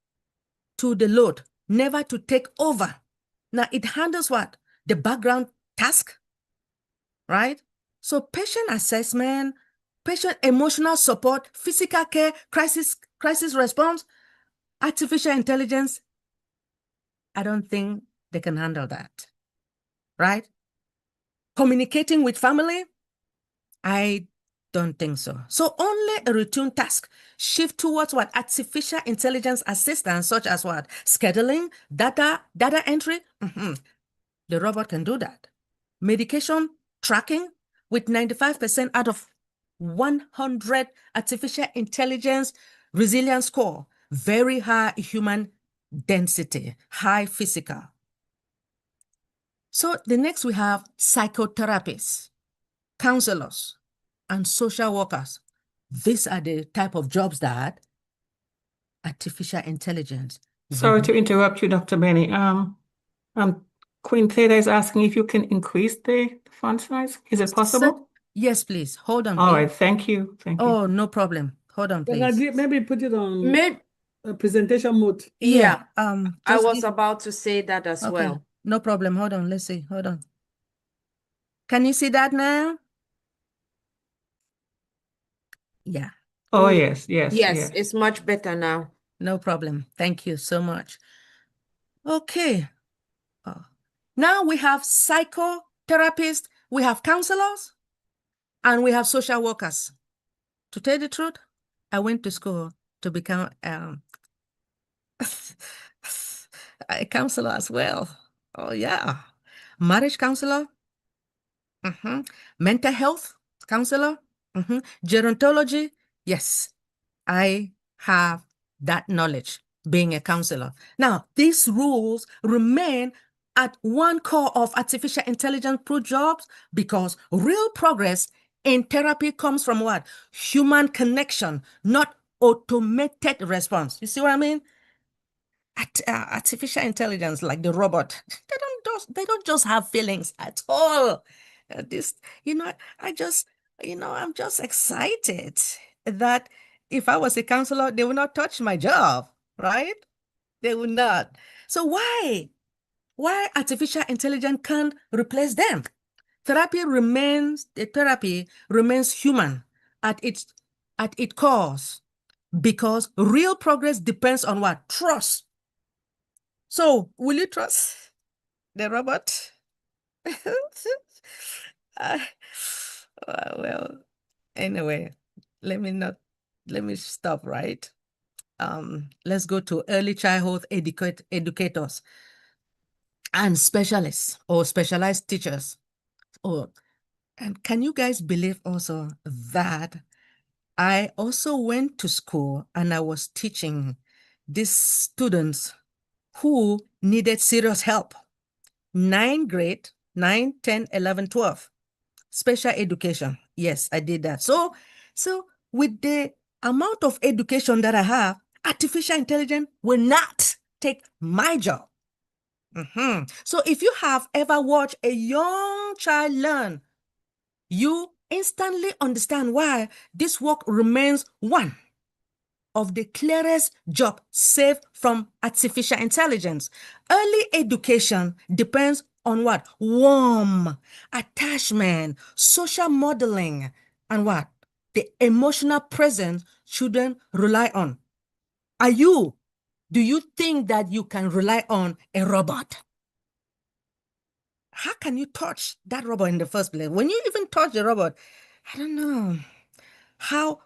to the load, never to take over. Now it handles what? The background task, right? So patient assessment, patient emotional support, physical care, crisis response, artificial intelligence, I don't think they can handle that, right? Communicating with family, I don't think so. So only a routine task shift towards what? Artificial intelligence assistance, such as what? Scheduling, data entry. The robot can do that. Medication tracking with 95% out of 100 artificial intelligence resilience score, very high human density, high physical. So the next we have psychotherapists, counselors, and social workers. These are the type of jobs that artificial intelligence.
Sorry to interrupt you, Dr. Benny. Queen Theta is asking if you can increase the font size. Is it possible?
Yes, please. Hold on.
All
please.
right, thank you. Thank you.
Oh, no problem. Hold on, please.
Maybe put it on
Maybe,
presentation mode.
yeah,
I
I
just
was about to say that as
okay.
well.
No problem. Hold on. Let's see. Hold on. Can you see that now? Yeah.
Oh, yes, yes,
Yes,
yes.
it's much better now.
No problem. Thank you so much. Okay. Now we have psychotherapists, we have counselors, and we have social workers. To tell the truth, I went to school to become a counselor as well. Oh, yeah. Marriage counselor, mental health counselor, gerontology. Yes, I have that knowledge being a counselor. Now, these rules remain at one core of artificial intelligence pro jobs because real progress in therapy comes from what? Human connection, not automated response. You see what I mean? Artificial intelligence, like the robot, they don't just have feelings at all. I'm just excited that if I was a counselor, they would not touch my job, right? They would not. So why artificial intelligence can't replace them? Therapy remains human at its core because real progress depends on what? Trust. So will you trust the robot? Well, anyway, let me stop, right? Let's go to early childhood educators and specialists or specialized teachers. Oh, and can you guys believe also that I also went to school and I was teaching these students who needed serious help. 9th grade, 9, 10, 11, 12. Special education. Yes, I did that. So with the amount of education that I have, artificial intelligence will not take my job. So if you have ever watched a young child learn, you instantly understand why this work remains one of the clearest job saved from artificial intelligence. Early education depends on what? Warmth, attachment, social modeling, and what? the emotional presence children rely on. Do you think that you can rely on a robot? How can you touch that robot in the first place? When you even touch the robot, I don't know how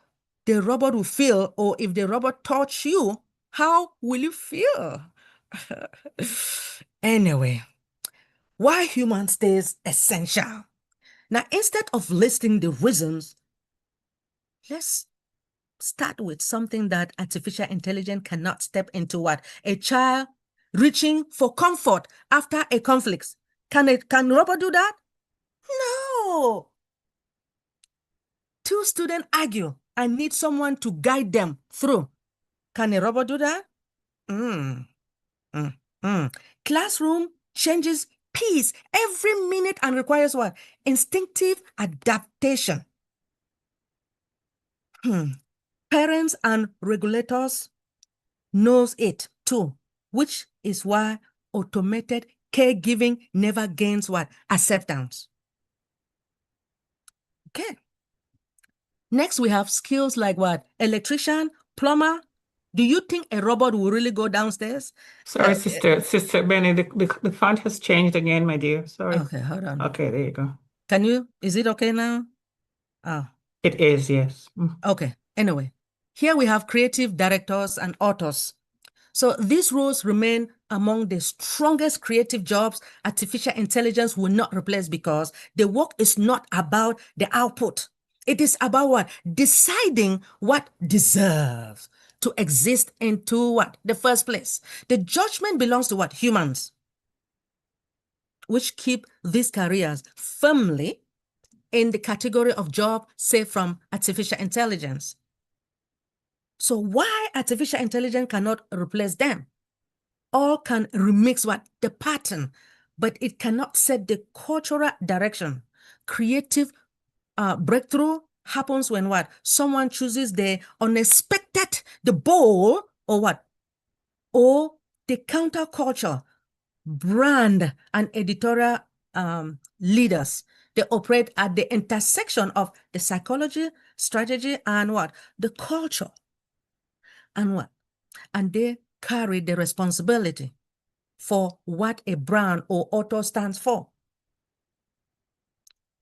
the robot will feel, or if the robot touch you, how will you feel? Anyway, why human stays essential? Now, instead of listing the reasons, let's start with something that artificial intelligence cannot step into. What? A child reaching for comfort after a conflict. Can robot do that? No. Two students argue and need someone to guide them through. Can a robot do that? Classroom changes pace every minute and requires what? Instinctive adaptation. Parents and regulators knows it too, which is why automated caregiving never gains what? Acceptance. Okay. Next, we have skills like what? Electrician, plumber. Do you think a robot will really go downstairs?
Sorry, Sister Benny, the font has changed again, my dear. Sorry.
Okay, hold on.
Okay, there you go.
Is it okay now? Oh.
It is, yes.
Okay, anyway. Here we have creative directors and authors. So these roles remain among the strongest creative jobs artificial intelligence will not replace, because the work is not about the output. It is about what? Deciding what deserves to exist into what? The first place. The judgment belongs to what? Humans, which keep these careers firmly in the category of job safe from artificial intelligence. So why artificial intelligence cannot replace them? All can remix what? The pattern, but it cannot set the cultural direction. Creative breakthrough happens when what? Someone chooses the unexpected, the bold, or what? Or the counterculture, brand and editorial leaders. They operate at the intersection of the psychology, strategy, and what? The culture. And what? And they carry the responsibility for what a brand or author stands for.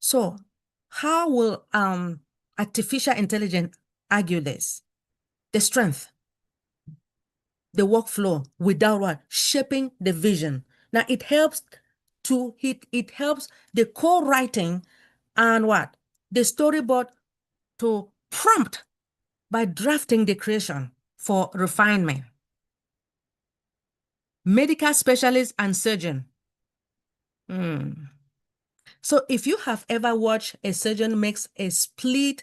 So how will artificial intelligence argue this? The strength, the workflow, without what? Shaping the vision. Now it helps the co-writing and what? The storyboard to prompt by drafting the creation for refinement. Medical specialist and surgeon. So if you have ever watched a surgeon makes a split-second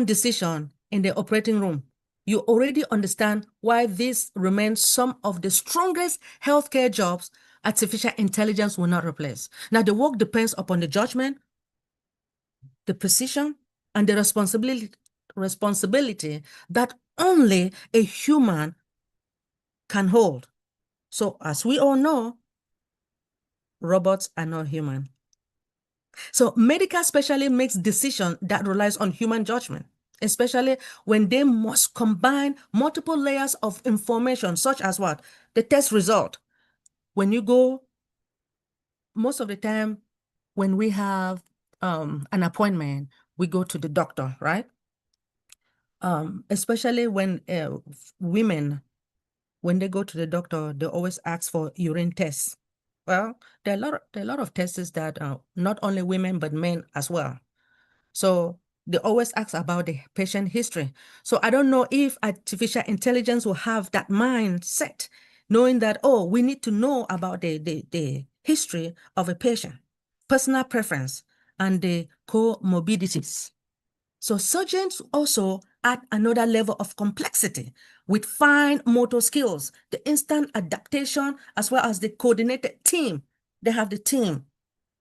decision in the operating room, you already understand why this remains some of the strongest healthcare jobs artificial intelligence will not replace. Now, the work depends upon the judgment, the precision, and the responsibility that only a human can hold. So as we all know, robots are not human. So medical specialist makes decision that relies on human judgment, especially when they must combine multiple layers of information, such as what? The test result. When you go, most of the time, when we have an appointment, we go to the doctor, right? Especially when women, when they go to the doctor, they always ask for urine tests. Well, there are a lot of tests that not only women, but men as well. So they always ask about the patient history. So I don't know if artificial intelligence will have that mindset, knowing that, oh, we need to know about the history of a patient, personal preference, and the comorbidities. So surgeons also add another level of complexity with fine motor skills, the instant adaptation, as well as the coordinated team. They have the team,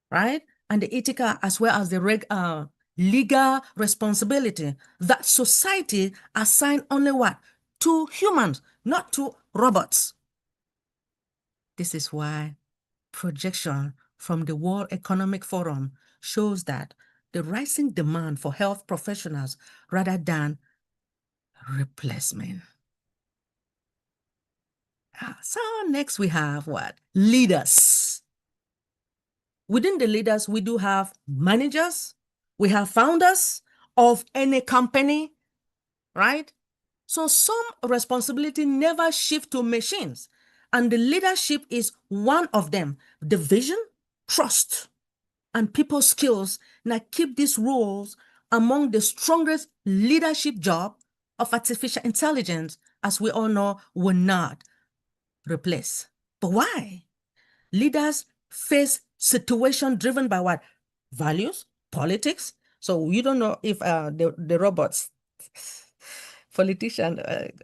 right? And the ethical, as well as the legal responsibility that society assign only what? To humans, not to robots. This is why projection from the World Economic Forum shows that the rising demand for health professionals rather than replacement. So next we have what? Leaders. Within the leaders, we do have managers, we have founders of any company, right? So some responsibility never shift to machines, and the leadership is one of them. The vision, trust, and people skills now keep these roles among the strongest leadership job of artificial intelligence, as we all know, will not replace. But why? Leaders face situation driven by what? Values, politics. So you don't know if the robots,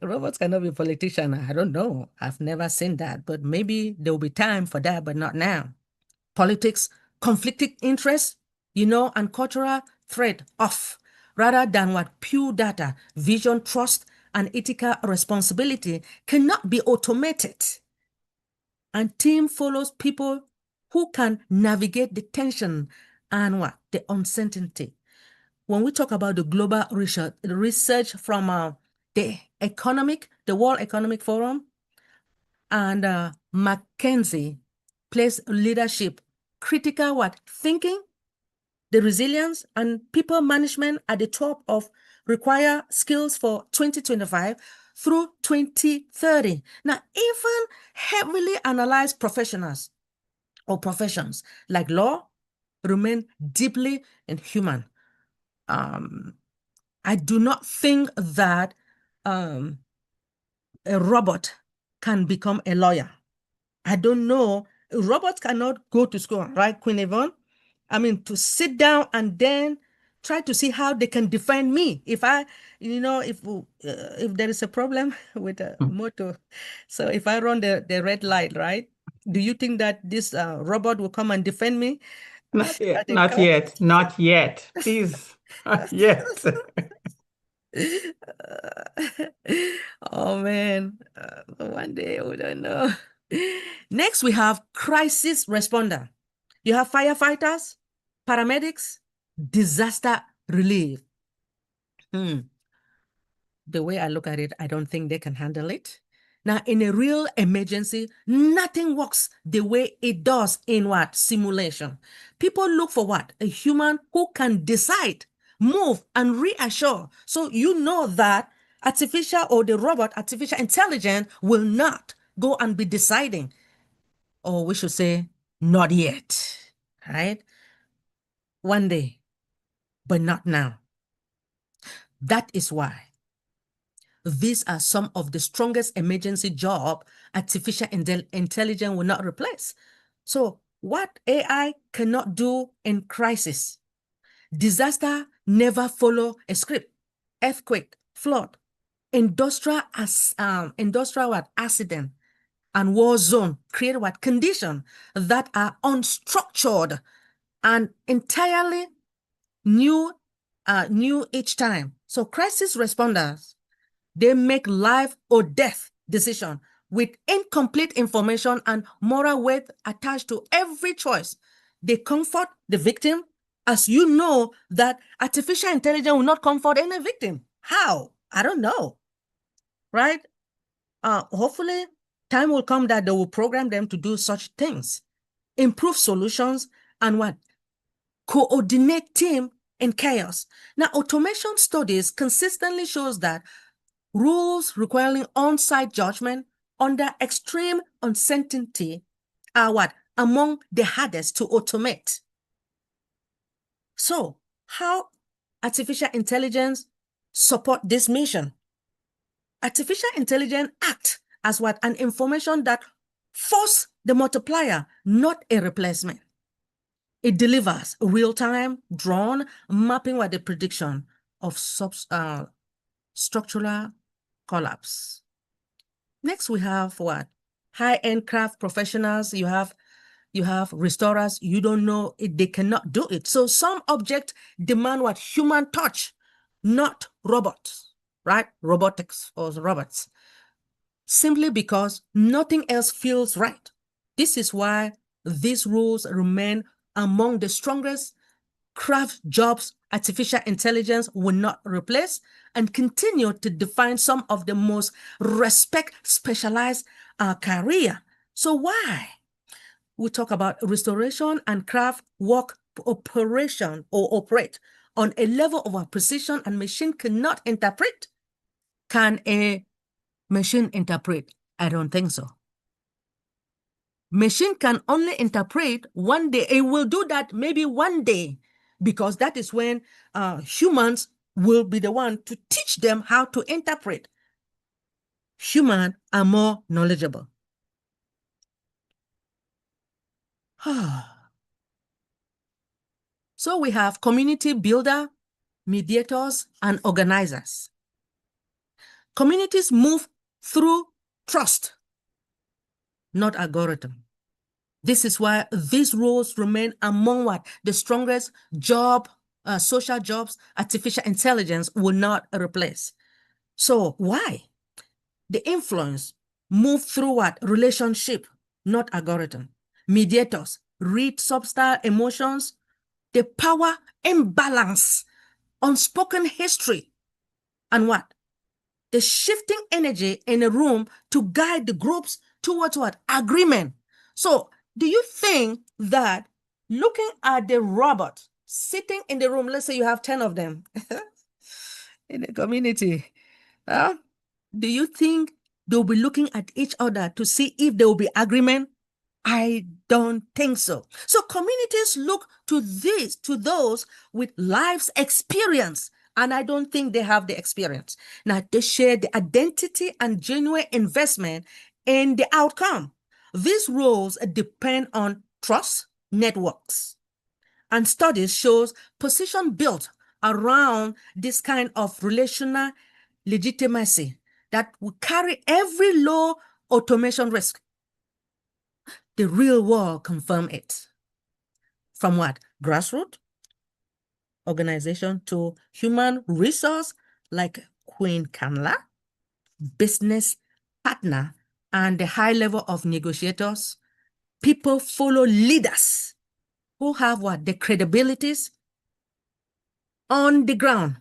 robots cannot be politician. I don't know. I've never seen that, but maybe there will be time for that, but not now. Politics, conflicting interests, and cultural threat off, rather than what pure data, vision, trust, and ethical responsibility cannot be automated. And team follows people who can navigate the tension and what? The uncertainty. When we talk about the global research from the World Economic Forum and McKinsey place leadership, critical what? Thinking, the resilience and people management at the top of require skills for 2025 through 2030. Now, even heavily analyzed professionals or professions like law remain deeply inhuman. I do not think that a robot can become a lawyer. I don't know. Robots cannot go to school, right, Queen Yvonne? I mean, to sit down and then try to see how they can define me. If there is a problem with a motor, so if I run the red light, right? Do you think that this robot will come and defend me?
Not yet, not yet, not yet. Please, not yet.
Oh man, one day we don't know. Next, we have crisis responder. You have firefighters, paramedics, disaster relief. The way I look at it, I don't think they can handle it. Now, in a real emergency, nothing works the way it does in what? Simulation. People look for what? A human who can decide, move, and reassure. So you know that artificial intelligence will not go and be deciding. Or we should say, not yet, right? One day, but not now. That is why these are some of the strongest emergency job artificial intelligence will not replace. So what AI cannot do in crisis, disaster never follow a script. Earthquake, flood, industrial accident, and war zone create what? Condition that are unstructured and entirely new each time. So crisis responders, they make life or death decision with incomplete information and moral weight attached to every choice. They comfort the victim, as you know that artificial intelligence will not comfort any victim. How? I don't know, right? Hopefully, time will come that they will program them to do such things, improve solutions, and what? Coordinate team in chaos. Now, automation studies consistently shows that rules requiring on-site judgment under extreme uncertainty are what? Among the hardest to automate. So, how artificial intelligence support this mission? Artificial intelligence acts as what? An information that force the multiplier, not a replacement. It delivers real-time drone mapping what the prediction of structural collapse. Next, we have what? High-end craft professionals. You have restorers. You don't know it, they cannot do it. So some objects demand what? Human touch, not robots, right? Robotics or robots. Simply because nothing else feels right. This is why these rules remain among the strongest craft jobs artificial intelligence will not replace and continue to define some of the most specialized career. So why? We talk about restoration and craft work operation or operate on a level of a precision and machine cannot interpret. Can a machine interpret? I don't think so. Machine can only interpret one day. It will do that maybe one day, because that is when humans will be the one to teach them how to interpret. Humans are more knowledgeable. So we have community builder, mediators, and organizers. Communities move through trust, not algorithm. This is why these roles remain among what the strongest social jobs artificial intelligence will not replace. So why? The influence move through what? Relationship, not algorithm. Mediators read subtle emotions, the power imbalance, unspoken history, and what? The shifting energy in a room to guide the groups towards what? Agreement. So do you think that looking at the robot sitting in the room, let's say you have 10 of them in the community, do you think they'll be looking at each other to see if there will be agreement? I don't think so. So communities look to those with life's experience, and I don't think they have the experience. Now, they share the identity and genuine investment in the outcome. These roles depend on trust networks. And studies shows position built around this kind of relational legitimacy that will carry every low automation risk. The real world confirm it. From what? Grassroots organization to human resource like Queen Kamala, business partner, and the high level of negotiators. People follow leaders who have what? The credibilities on the ground,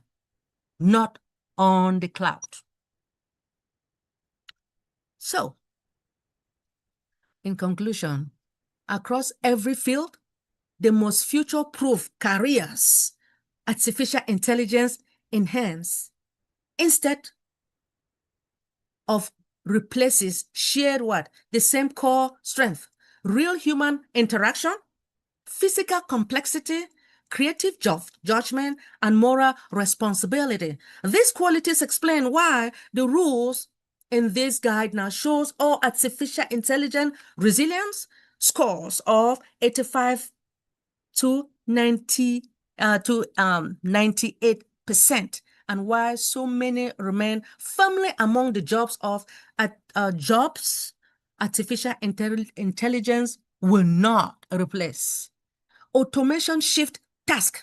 not on the cloud. So, in conclusion, across every field, the most future-proof careers, artificial intelligence enhance instead of replaces shared what? The same core strength, real human interaction, physical complexity, creative judgment, and moral responsibility. These qualities explain why the rules in this guide now shows all artificial intelligence resilience scores of 85 to 98%, and why so many remain firmly among the jobs of artificial intelligence will not replace. Automation shift task,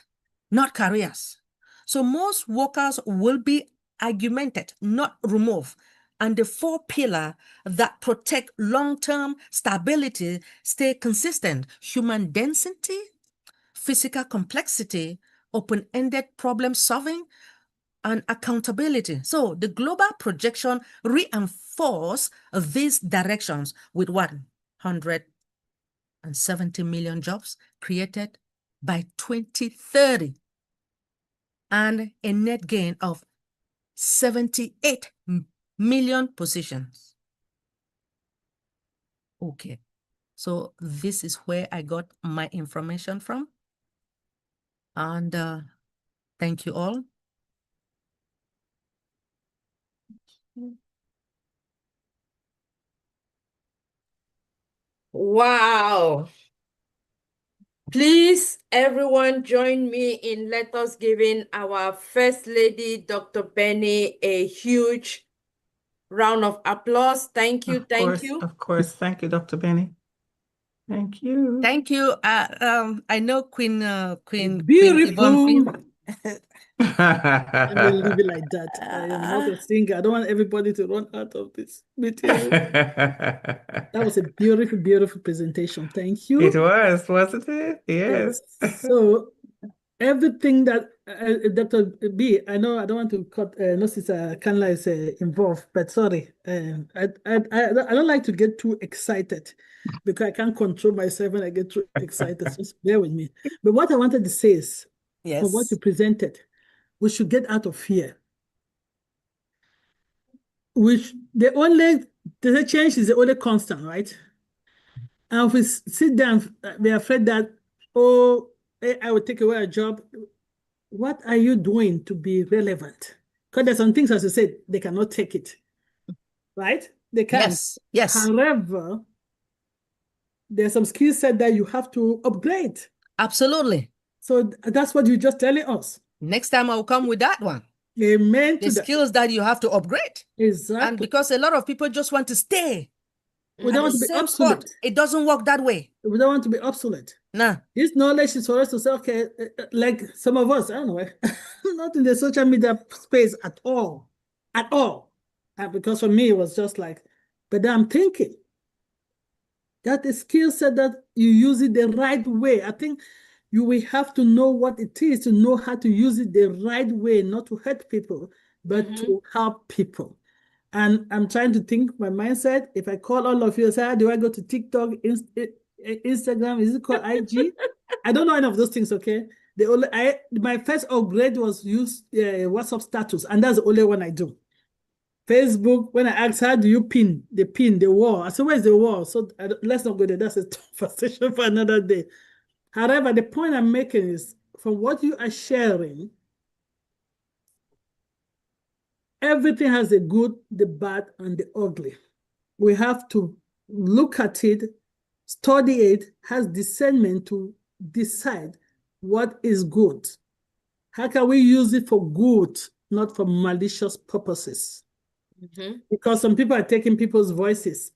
not careers. So most workers will be augmented, not removed. And the 4 pillars that protect long-term stability stay consistent: human density, physical complexity, open-ended problem solving, and accountability. So the global projection reinforce these directions with 170 million jobs created by 2030 and a net gain of 78 million positions. Okay, so this is where I got my information from. And thank you all.
Wow. Please, everyone, join me in let us giving our First Lady, Dr. Benny, a huge round of applause. Thank you, thank you.
Of course. Thank you, Dr. Benny. Thank you.
Thank you. I know Queen Yvonne
Beautiful.
Queen.
Let me leave it like that. I am not a singer. I don't want everybody to run out of this meeting. That was a beautiful, beautiful presentation. Thank you.
It was, wasn't it? Yes.
So everything that Dr. B, I know I don't want to cut, no, Sister Kanla is involved, but sorry, I don't like to get too excited because I can't control myself when I get too excited. So just bear with me. But what I wanted to say is, from what you presented, we should get out of fear. The change is the only constant, right? And if we sit down, we're afraid that, oh, I will take away a job. What are you doing to be relevant? Because there's some things, as you said, they cannot take it, right? They can't.
Yes.
However, there's some skill set that you have to upgrade.
Absolutely.
So that's what you're just telling us.
Next time I'll come with that one.
Amen.
The skills that you have to upgrade.
Exactly.
And because a lot of people just want to stay.
We don't want to be obsolete.
It doesn't work that way.
We don't want to be obsolete.
Nah.
This knowledge is for us to say, okay, like some of us, I don't know, not in the social media space at all. And because for me, it was just like, but I'm thinking that the skill set that you use it the right way. I think you will have to know what it is to know how to use it the right way, not to hurt people, but to help people. And I'm trying to think my mindset. If I call all of you and say, how do I go to TikTok, Instagram, is it called IG? I don't know any of those things, okay? My first upgrade was use WhatsApp status, and that's the only one I do. Facebook, when I asked, how do you pin the wall? I said, where's the wall? So let's not go there. That's a conversation for another day. However, the point I'm making is, from what you are sharing, everything has the good, the bad, and the ugly. We have to look at it, study it, has discernment to decide what is good. How can we use it for good, not for malicious purposes? Because some people are taking people's voices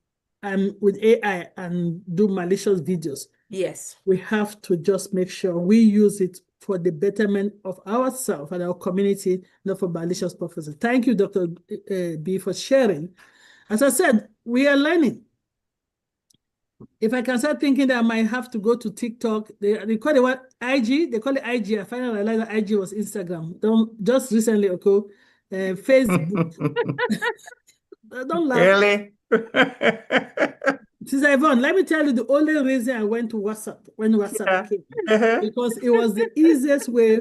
with AI and do malicious videos.
Yes.
We have to just make sure we use it for the betterment of ourselves and our community, not for malicious purposes. Thank you, Dr. B, for sharing. As I said, we are learning. If I can start thinking that I might have to go to TikTok, they call it what? IG? They call it IG. I finally realized that IG was Instagram. Just recently, okay? Facebook. Don't laugh.
Really?
Sister Yvonne, let me tell you the only reason I went to WhatsApp when WhatsApp came. Because it was the easiest way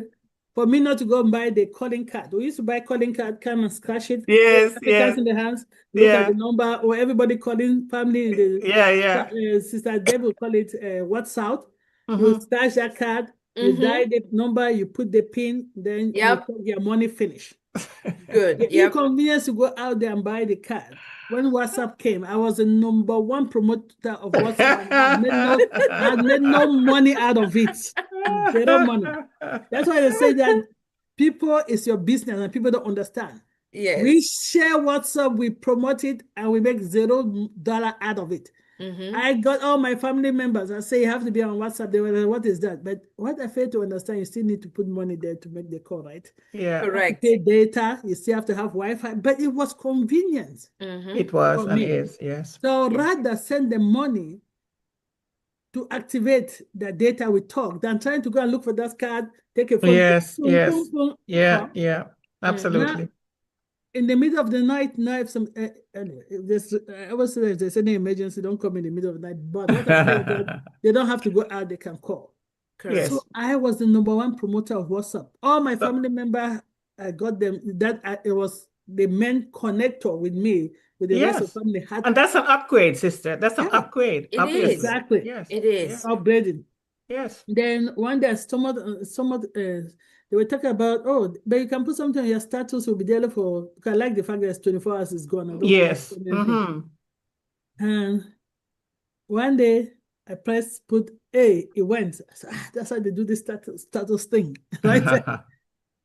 for me not to go and buy the calling card. We used to buy calling card, come and scratch it.
Yes,
yes. In the hands, look at the number, or everybody calling family. Sister Deb will call it WhatsApp. You scratch that card, you dial the number, you put the pin, then you put your money finish.
Good.
The inconvenience to go out there and buy the card. When WhatsApp came, I was the #1 promoter of WhatsApp. I had made no money out of it. Zero money. That's why they say that people is your business and people don't understand.
Yes.
We share WhatsApp, we promote it, and we make $0 out of it. I got all my family members. I say you have to be on WhatsApp. They were like, what is that? But what I fail to understand, you still need to put money there to make the call, right?
Yeah.
Correct.
Pay data, you still have to have Wi-Fi, but it was convenient.
It was and is, yes.
So rather send the money to activate the data we talk than trying to go and look for that card, take a phone.
Yeah, absolutely.
Now, in the middle of the night, now if some, I always say if there's any emergency, don't come in the middle of the night. But what I say is that they don't have to go out, they can call.
Yes.
So I was the #1 promoter of WhatsApp. All my family members, I got them, it was the main connector with me, with the rest of the family.
And that's an upgrade, sister. That's an upgrade.
It is.
Exactly.
Yes. It is.
Upgrading.
Yes.
Then one day, they were talking about, oh, but you can put something on your status, will be there for, because I like the fact that it's 24 hours is gone.
Yes.
And one day I pressed put A, it went. So, that's how they do this status thing, right?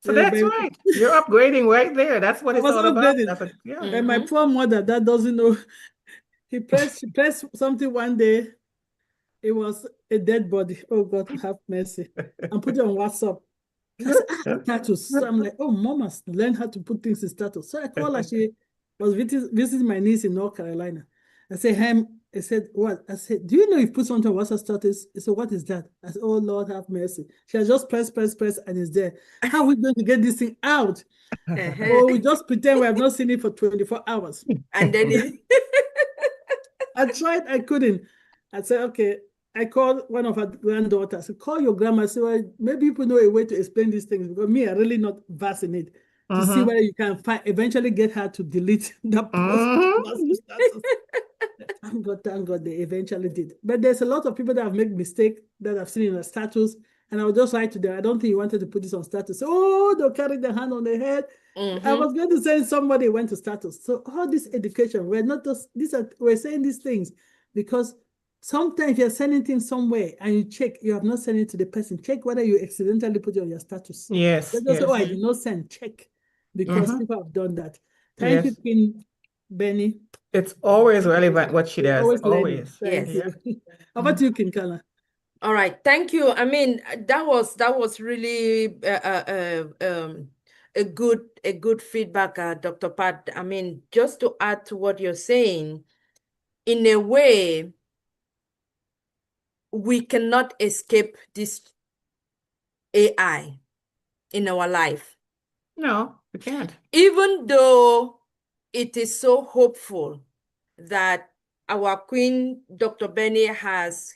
So that's right. You're upgrading right there. That's what it's all about.
And my poor mother that doesn't know, she pressed something one day. It was a dead body. Oh God, have mercy. And put it on WhatsApp. Status. So I'm like, oh, mom must learn how to put things in status. So I call her. She was visiting my niece in North Carolina. I said, I said, what? I said, do you know you put something on WhatsApp status? He said, what is that? I said, oh, Lord, have mercy. She has just press, and it's there. How are we going to get this thing out? Or we just pretend we have not seen it for 24 hours.
And then
I tried, I couldn't. I said, okay. I called one of her granddaughters. I said, call your grandma. I said, well, maybe people know a way to explain these things, because me, I'm really not versed in it, to see whether you can eventually get her to delete that post. Thank God they eventually did. But there's a lot of people that have made mistakes that I've seen in the status, and I will just write to them, I don't think you wanted to put this on status. Oh, they'll carry their hand on their head. I was going to send somebody went to status. So all this education, we're not just we're saying these things because sometimes you're sending things somewhere and you check, you have not sent it to the person. Check whether you accidentally put it on your status.
Yes.
Don't say, oh, I did not send. Check, because people have done that. Thank you, King Benny.
It's always relevant what she does. Always.
Thank you. How about you, King Kala?
all right, thank you. I mean, that was really a good feedback, Dr. Pat. I mean, just to add to what you're saying, in a way, we cannot escape this AI in our life.
No, we can't.
Even though it is so hopeful that our Queen, Dr. Benny, has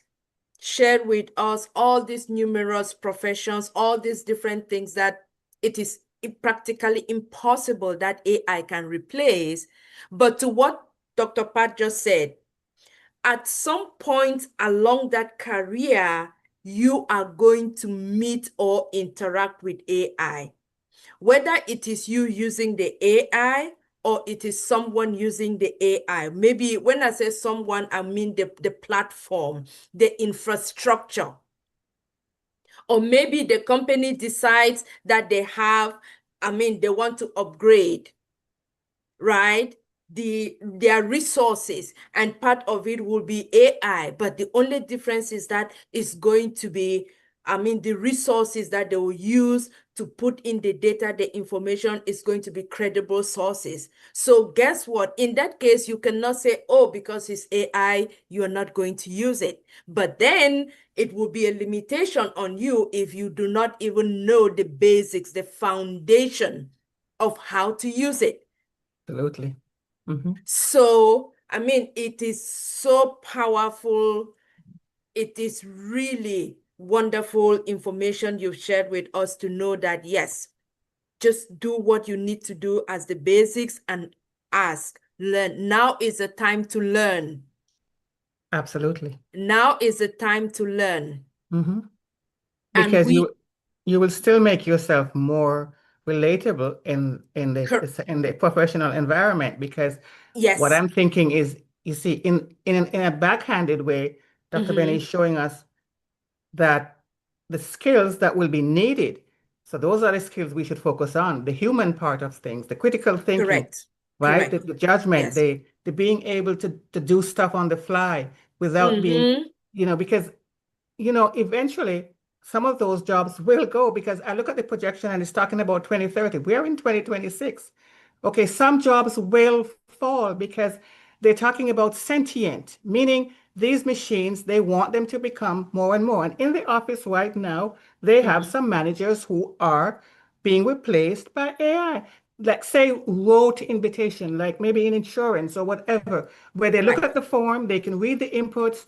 shared with us all these numerous professions, all these different things that it is practically impossible that AI can replace. But to what Dr. Pat just said, at some point along that career, you are going to meet or interact with AI. Whether it is you using the AI or it is someone using the AI. Maybe when I say someone, I mean the platform, the infrastructure. Or maybe the company decides that they want to upgrade, right? Their resources, and part of it will be AI. But the only difference is that it's going to be, the resources that they will use to put in the data, the information is going to be credible sources. So guess what? In that case, you cannot say, oh, because it's AI, you're not going to use it. But then it will be a limitation on you if you do not even know the basics, the foundation of how to use it.
Absolutely.
So, it is so powerful. It is really wonderful information you've shared with us to know that, yes, just do what you need to do as the basics and ask, learn. Now is the time to learn.
Absolutely.
Now is the time to learn.
Because you will still make yourself more relatable in the professional environment. Because what I'm thinking is, you see, in a backhanded way, Dr. Benny is showing us that the skills that will be needed. So those are the skills we should focus on, the human part of things, the critical thinking, right?
Correct.
The judgment, the being able to do stuff on the fly without being, because, eventually some of those jobs will go, because I look at the projection and it's talking about 2030. We're in 2026. Okay, some jobs will fall because they're talking about sentient, meaning these machines, they want them to become more and more. And in the office right now, they have some managers who are being replaced by AI. Like, say, wrote invitation, like maybe in insurance or whatever, where they look at the form, they can read the inputs.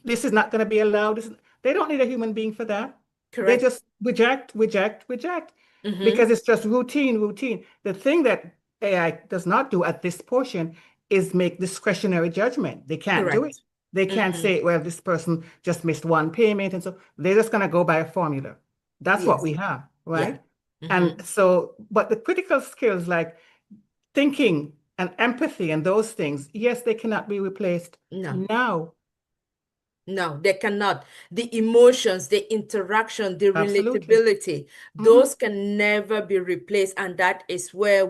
This is not going to be allowed. They don't need a human being for that. They just reject, because it's just routine. The thing that AI does not do at this portion is make discretionary judgment. They can't do it. They can't say, well, this person just missed one payment. And so they're just going to go by a formula. That's what we have, right? And so, but the critical skills like thinking and empathy and those things, yes, they cannot be replaced now.
No, they cannot. The emotions, the interaction, the relatability, those can never be replaced. And that is where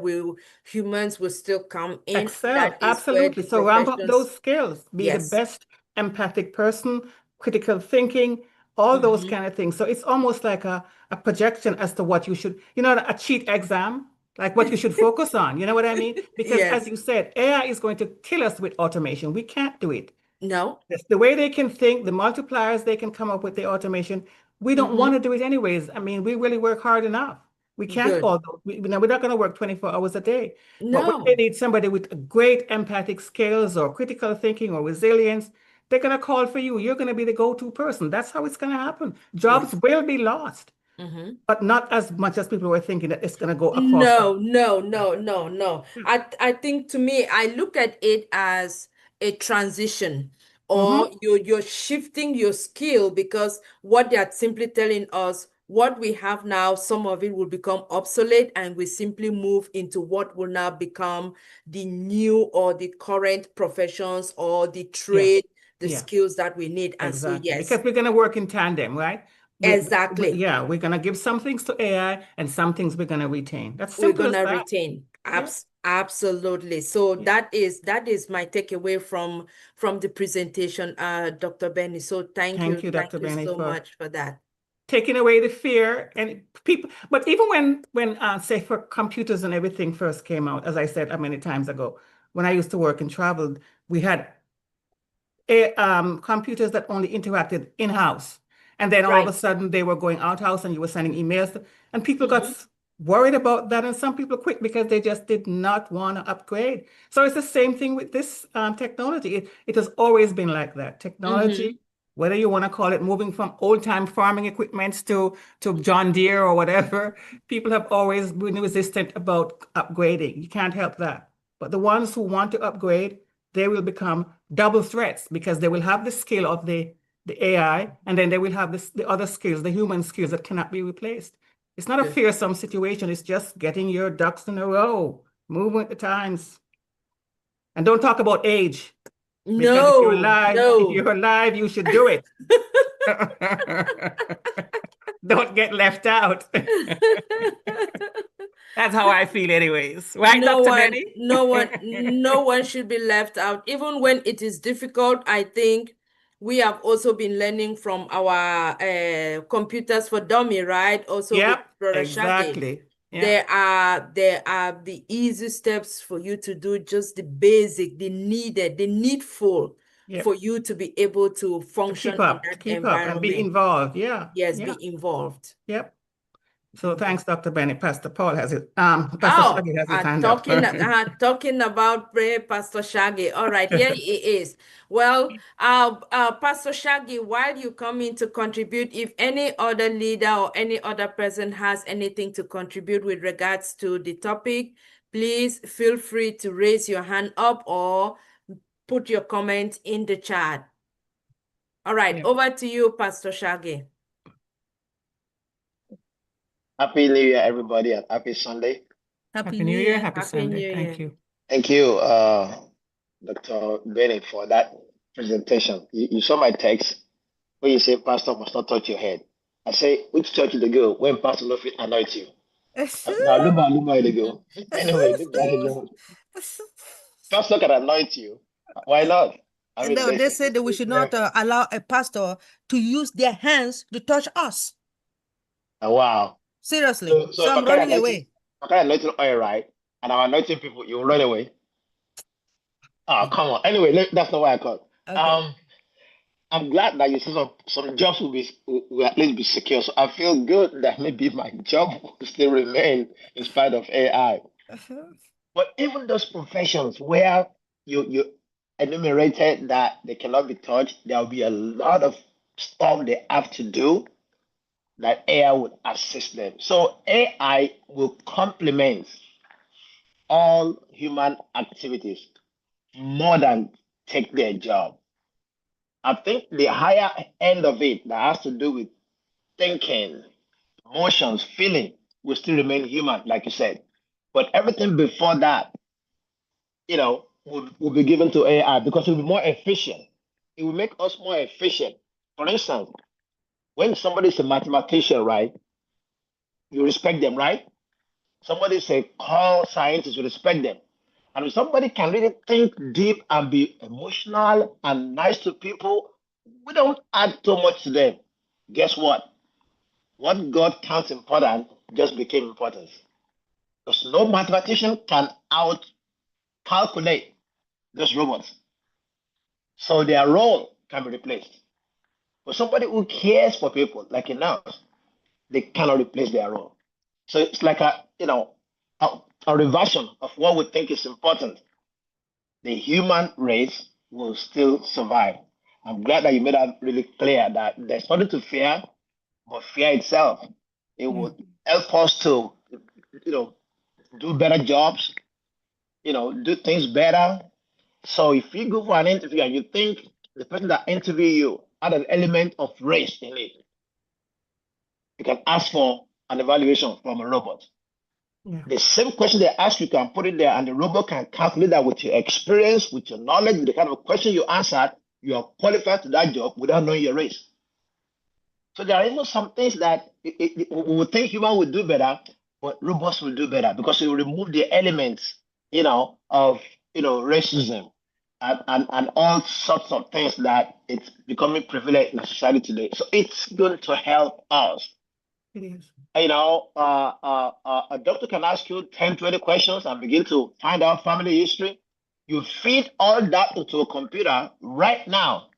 humans will still come in.
Excel, absolutely. So ramp up those skills. Be the best empathic person, critical thinking, all those kind of things. So it's almost like a projection as to what you should, a cheat exam. like what you should focus on. You know what I mean? Because as
Yes.
you said, AI is going to kill us with automation. We can't do it.
No.
It's the way they can think, the multipliers they can come up with the automation. We don't want to do it anyways. I mean, we really work hard enough. We can't
Good.
we're not going to work 24 hours a day. But when they
No.
need somebody with great empathic skills or critical thinking or resilience, they're going to call for you. You're going to be the go-to person. That's how it's going to happen. Jobs
Yes.
will be lost, but not as much as people were thinking that it's going to go across.
No. I think to me, I look at it as a transition, or you're shifting your skill, because what they are simply telling us, what we have now, some of it will become obsolete, and we simply move into what will now become the new or the current professions or the trade, the
Yeah.
skills that we need. And so,
Exactly.
yes,
Because we're going to work in tandem, right?
exactly.
Yeah, we're going to give some things to AI and some things we're going to retain. That's
We're
simple as
gonna
that.
retain.
Yeah.
Absolutely. So
Yeah.
that is my takeaway from the presentation, Dr. Benny. So
Thank you,
thank
Dr.
you
Benny,
so
for
much for that.
taking away the fear and people. But even when say for computers and everything first came out, as I said many times ago, when I used to work and traveled, we had computers that only interacted in-house. And then all of a
Right.
sudden they were going out-house and you were sending emails and people got worried about that, and some people quit because they just did not want to upgrade. So it's the same thing with this technology. It has always been like that. Technology, whether you want to call it moving from old-time farming equipments to John Deere or whatever, people have always been resistant about upgrading. You can't help that. But the ones who want to upgrade, they will become double threats because they will have the skill of the AI, and then they will have the other skills, the human skills that cannot be replaced. It's not a fearsome situation. It's just getting your ducks in a row, move with the times. And don't talk about age. Because if you're alive, you should do it. Don't get left out. That's how I feel anyways. Right, Dr. Benny?
No one should be left out. Even when it is difficult, I think we have also been learning from our computers for dummy, right? Also with Brother Shaggy.
Exactly.
There are the easy steps for you to do, just the basic, the needed, the needful for you to be able to function in that
keep up and be involved. Yeah.
Yes, be involved.
Yep. So thanks, Dr. Benny. Pastor Paul has it. Pastor Shaggy has his hand up.
Talking about prayer, Pastor Shaggy. All right, here he is. Well, Pastor Shaggy, while you come in to contribute, if any other leader or any other person has anything to contribute with regards to the topic, please feel free to raise your hand up or put your comment in the chat. All right, over to you, Pastor Shaggy.
Happy New Year, everybody, and happy Sunday.
Happy New Year, happy Sunday. Thank you.
Thank you, Dr. Benny, for that presentation. You saw my text where you say, Pastor must not touch your head. I say, which church did they go when Pastor Lofi anoint you? Now, Luma, they go. Anyway, leave that alone. Pastor can anoint you. Why not? I mean,
No, they said that we should not allow a pastor to use their hands to touch us.
Wow.
Seriously. So I'm running away.
I can't anoint oil, right? And I'm anointing people, you will run away. Oh, come on. Anyway, that's not why I called. Okay. I'm glad that you said some jobs will at least be secure. So I feel good that maybe my job will still remain in spite of AI. But even those professions where you enumerated that they cannot be touched, there will be a lot of stuff they have to do that AI would assist them. So AI will complement all human activities more than take their job. I think the higher end of it that has to do with thinking, emotions, feeling will still remain human, like you said. But everything before that, will be given to AI because it will be more efficient. It will make us more efficient. For instance, when somebody's a mathematician, right, you respect them, right? Somebody's a core scientist, you respect them. And if somebody can really think deep and be emotional and nice to people, we don't add too much to them. Guess what? What God counts important just became important. Because no mathematician can out-calculate those robots. So their role can be replaced. But somebody who cares for people, like a nurse, they cannot replace their role. So it's like a reversion of what we think is important. The human race will still survive. I'm glad that you made that really clear that there's nothing to fear, but fear itself. It will help us to, do better jobs, do things better. So if you go for an interview and you think the person that interview you had an element of race in it, you can ask for an evaluation from a robot.
Yeah.
The same question they ask, you can put it there, and the robot can calculate that with your experience, with your knowledge, with the kind of question you answered, you are qualified to that job without knowing your race. So there are even some things that we would think human would do better, but robots will do better because it will remove the elements, of racism and all sorts of things that it's becoming prevalent in society today. So it's going to help us.
It is.
A doctor can ask you 10, 20 questions and begin to find out family history. You feed all that into a computer right now.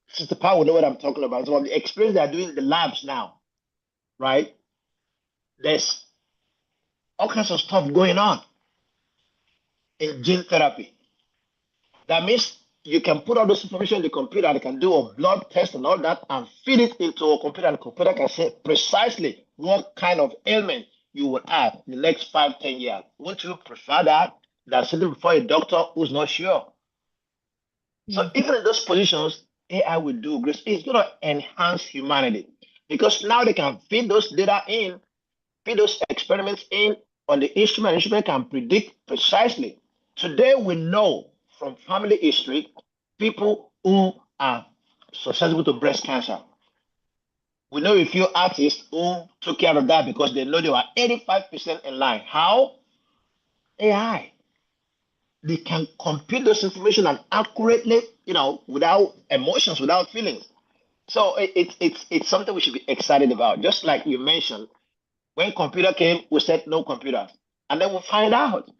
Sister Power will know what I'm talking about. So the experience they're doing in the labs now, right? There's all kinds of stuff going on in gene therapy. That means you can put all those information in the computer and it can do a blood test and all that and feed it into a computer, and the computer can say precisely what kind of ailment you will have in the next 5, 10 years. Wouldn't you prefer that than sitting before a doctor who's not sure? So even in those positions, AI will do great. It's going to enhance humanity because now they can feed those data in, feed those experiments in on the instrument. The instrument can predict precisely. Today we know from family history, people who are susceptible to breast cancer. We know a few artists who took care of that because they know they were 85% in line. How? AI. They can compute those information and accurately, without emotions, without feelings. So it's something we should be excited about. Just like you mentioned, when computer came, we said no computers. And then we find out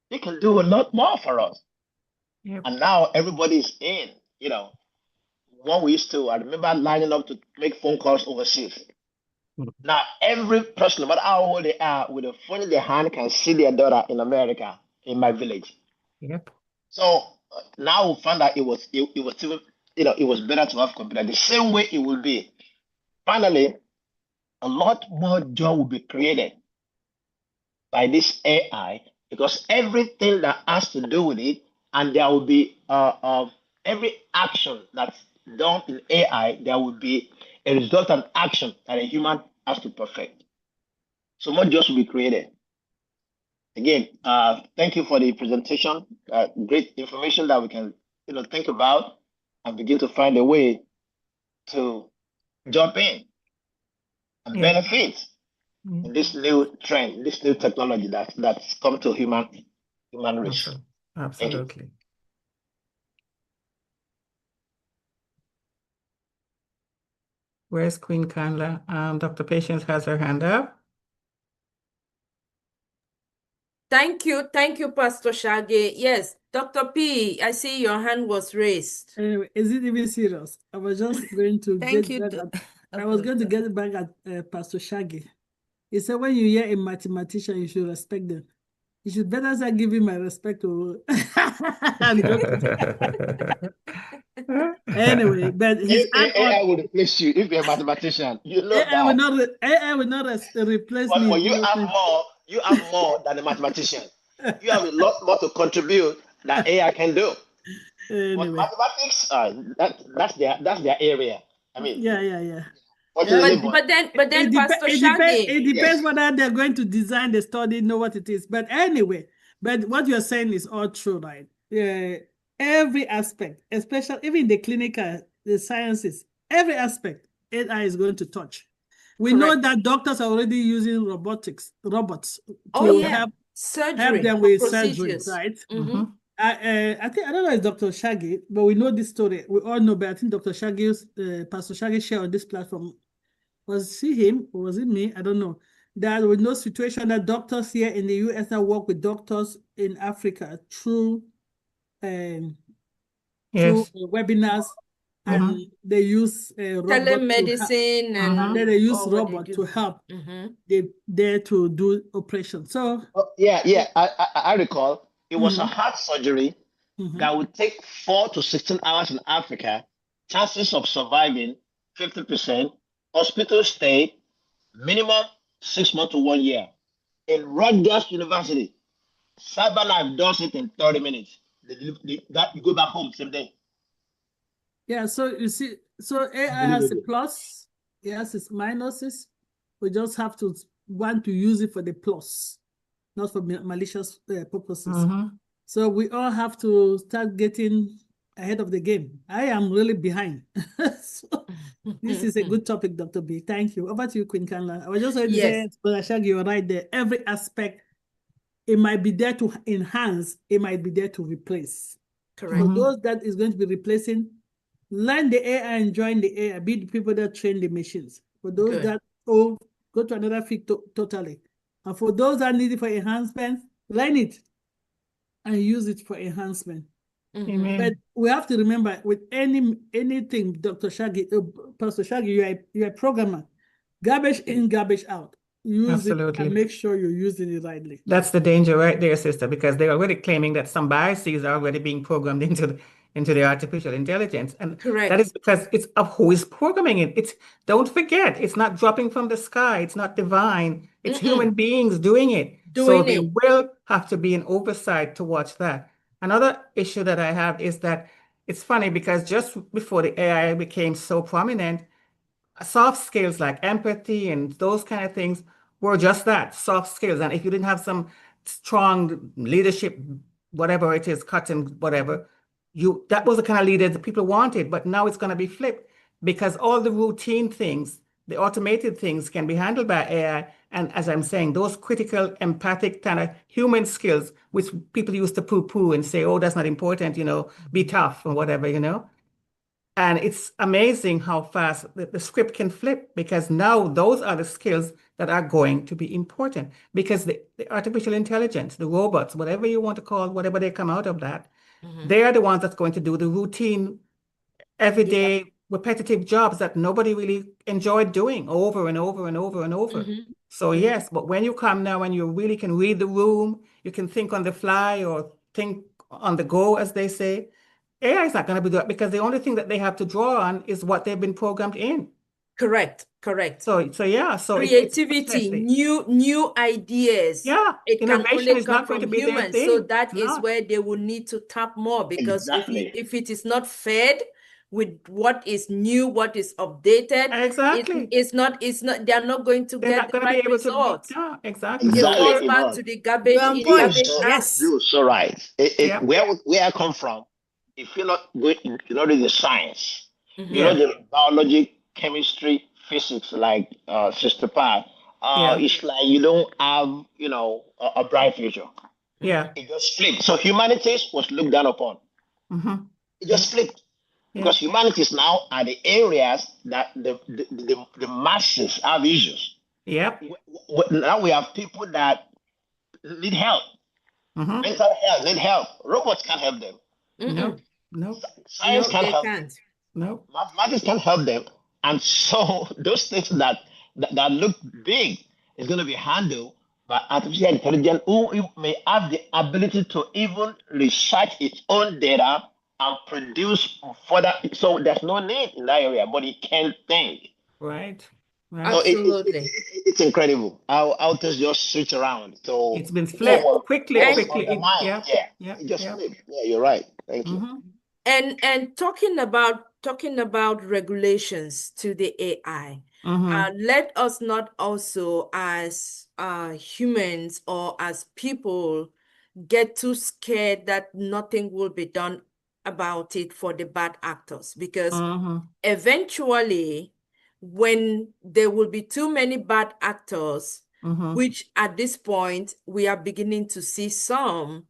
they can do a lot more for us.
Yep.
And now everybody's in, What we used to, I remember lining up to make phone calls overseas. Now every person, no matter how old they are, with a phone in their hand, can see their daughter in America, in my village.
Yep.
So now we found that it was still, it was better to have computer. The same way it will be. Finally, a lot more job will be created by this AI because everything that has to do with it, and there will be every action that's done in AI, there will be a resultant action that a human has to perfect. So more jobs will be created. Again, thank you for the presentation. Great information that we can, think about and begin to find a way to jump in and benefit in this new trend, this new technology that's come to human race.
Absolutely. Where's Queen Kanla? Dr. Patience has her hand up.
Thank you, Pastor Shage. Yes, Dr. P, I see your hand was raised.
Anyway, is it even serious? I was just going to
Thank
get
you.
back at, I was going to get back at Pastor Shaggy. He said, when you hear a mathematician, you should respect them. You should better start giving my respect to. Anyway, but his
AI will replace you if you're a mathematician. You know
AI will
that.
AI will not replace me.
But you have more than a mathematician. You have a lot more to contribute that AI can do.
Anyway.
But mathematics, that's their area. I mean,
yeah.
But then Pastor Shage,
it depends whether they're going to design the study, know what it is. But anyway, but what you're saying is all true, right? Every aspect, especially even the clinical, the sciences, every aspect, AI is going to touch. We know that doctors are already using robots to help them with surgery, right?
Mm-hmm.
I think, I don't know if Dr. Shaggy, but we know this story. We all know, but I think Dr. Shaggy's, Pastor Shaggy shared on this platform. Was he him or was it me? I don't know. There was no situation that doctors here in the US now work with doctors in Africa through
Yes.
webinars, and they use robot
Telemedicine and
then they use
all what they
robot
do.
to help
Mhm.
there to do operation. So
Yeah. I recall it was a
Mhm.
heart surgery that would take 4 to 16 hours in Africa. Chances of surviving 50%. Hospital stay minimum 6 months to 1 year. In Rutgers University, CyberKnife does it in 30 minutes. That you go back home same day.
yeah, so you see, so AI has a plus, it has its minuses. We just have to want to use it for the plus, not for malicious purposes. So we all have to start getting ahead of the game. I am really behind. So this is a good topic, Dr. B. Thank you. Over to you, Queen Kanla. I was just going to say, Brother Shaggy, you're right there. Every aspect, it might be there to enhance, it might be there to replace.
Correct.
For those that is going to be replacing, learn the AI and join the AI, be the people that train the machines. For those that go to another field totally. And for those that need it for enhancement, learn it and use it for enhancement. But we have to remember with anything, Dr. Shaggy, Pastor Shaggy, you're a programmer. Garbage in, garbage out. Use it and make sure you're using it rightly.
That's the danger right there, sister, because they're already claiming that some biases are already being programmed into the artificial intelligence. And that is because it's of who is programming it. Don't forget, it's not dropping from the sky. It's not divine. It's human beings doing it. So there will have to be an oversight to watch that. Another issue that I have is that it's funny because just before the AI became so prominent, soft skills like empathy and those kind of things were just that, soft skills. And if you didn't have some strong leadership, whatever it is, cutting, whatever, that was the kind of leader that people wanted. But now it's going to be flipped because all the routine things, the automated things can be handled by AI. And as I'm saying, those critical, empathic kind of human skills, which people used to poo-poo and say, oh, that's not important, be tough or whatever, And it's amazing how fast the script can flip because now those are the skills that are going to be important because the artificial intelligence, the robots, whatever you want to call, whatever they come out of that, they are the ones that's going to do the routine, everyday, repetitive jobs that nobody really enjoyed doing over and over and over and over. So yes, but when you come now and you really can read the room, you can think on the fly or think on the go, as they say, AI is not going to be that because the only thing that they have to draw on is what they've been programmed in.
Correct.
So yeah, so
creativity, new ideas.
Yeah,
it can
innovation
only
is
come
not going to
from
be their
humans.
thing.
So that is where they will need to tap more because if it is not fed with what is new, what is updated, it's not. They are not going to get the right results.
Exactly.
It falls back to the garbage in, garbage out.
You're so right. Where I come from, if you're not going, you're not in the science, you know the biology, chemistry, physics, like Sister Pat. It's like you don't have, a bright future. It just flipped. So humanities was looked down upon. It just flipped. Because humanities now are the areas that the masses have issues. Now we have people that need help. Mental health need help. Robots can't help them.
No.
Science can't help
them.
No.
Mathematics can't help them. And so those things that look big is going to be handled by artificial intelligence, who may have the ability to even research its own data and produce further. So there's no need in that area, but it can think.
Right.
So it's incredible. How things just switch around. So
it's been flipped quickly.
It just flipped. Yeah, you're right. Thank you.
And talking about regulations to the AI, let us not also as humans or as people get too scared that nothing will be done about it for the bad actors, because eventually when there will be too many bad actors, which at this point we are beginning to see some,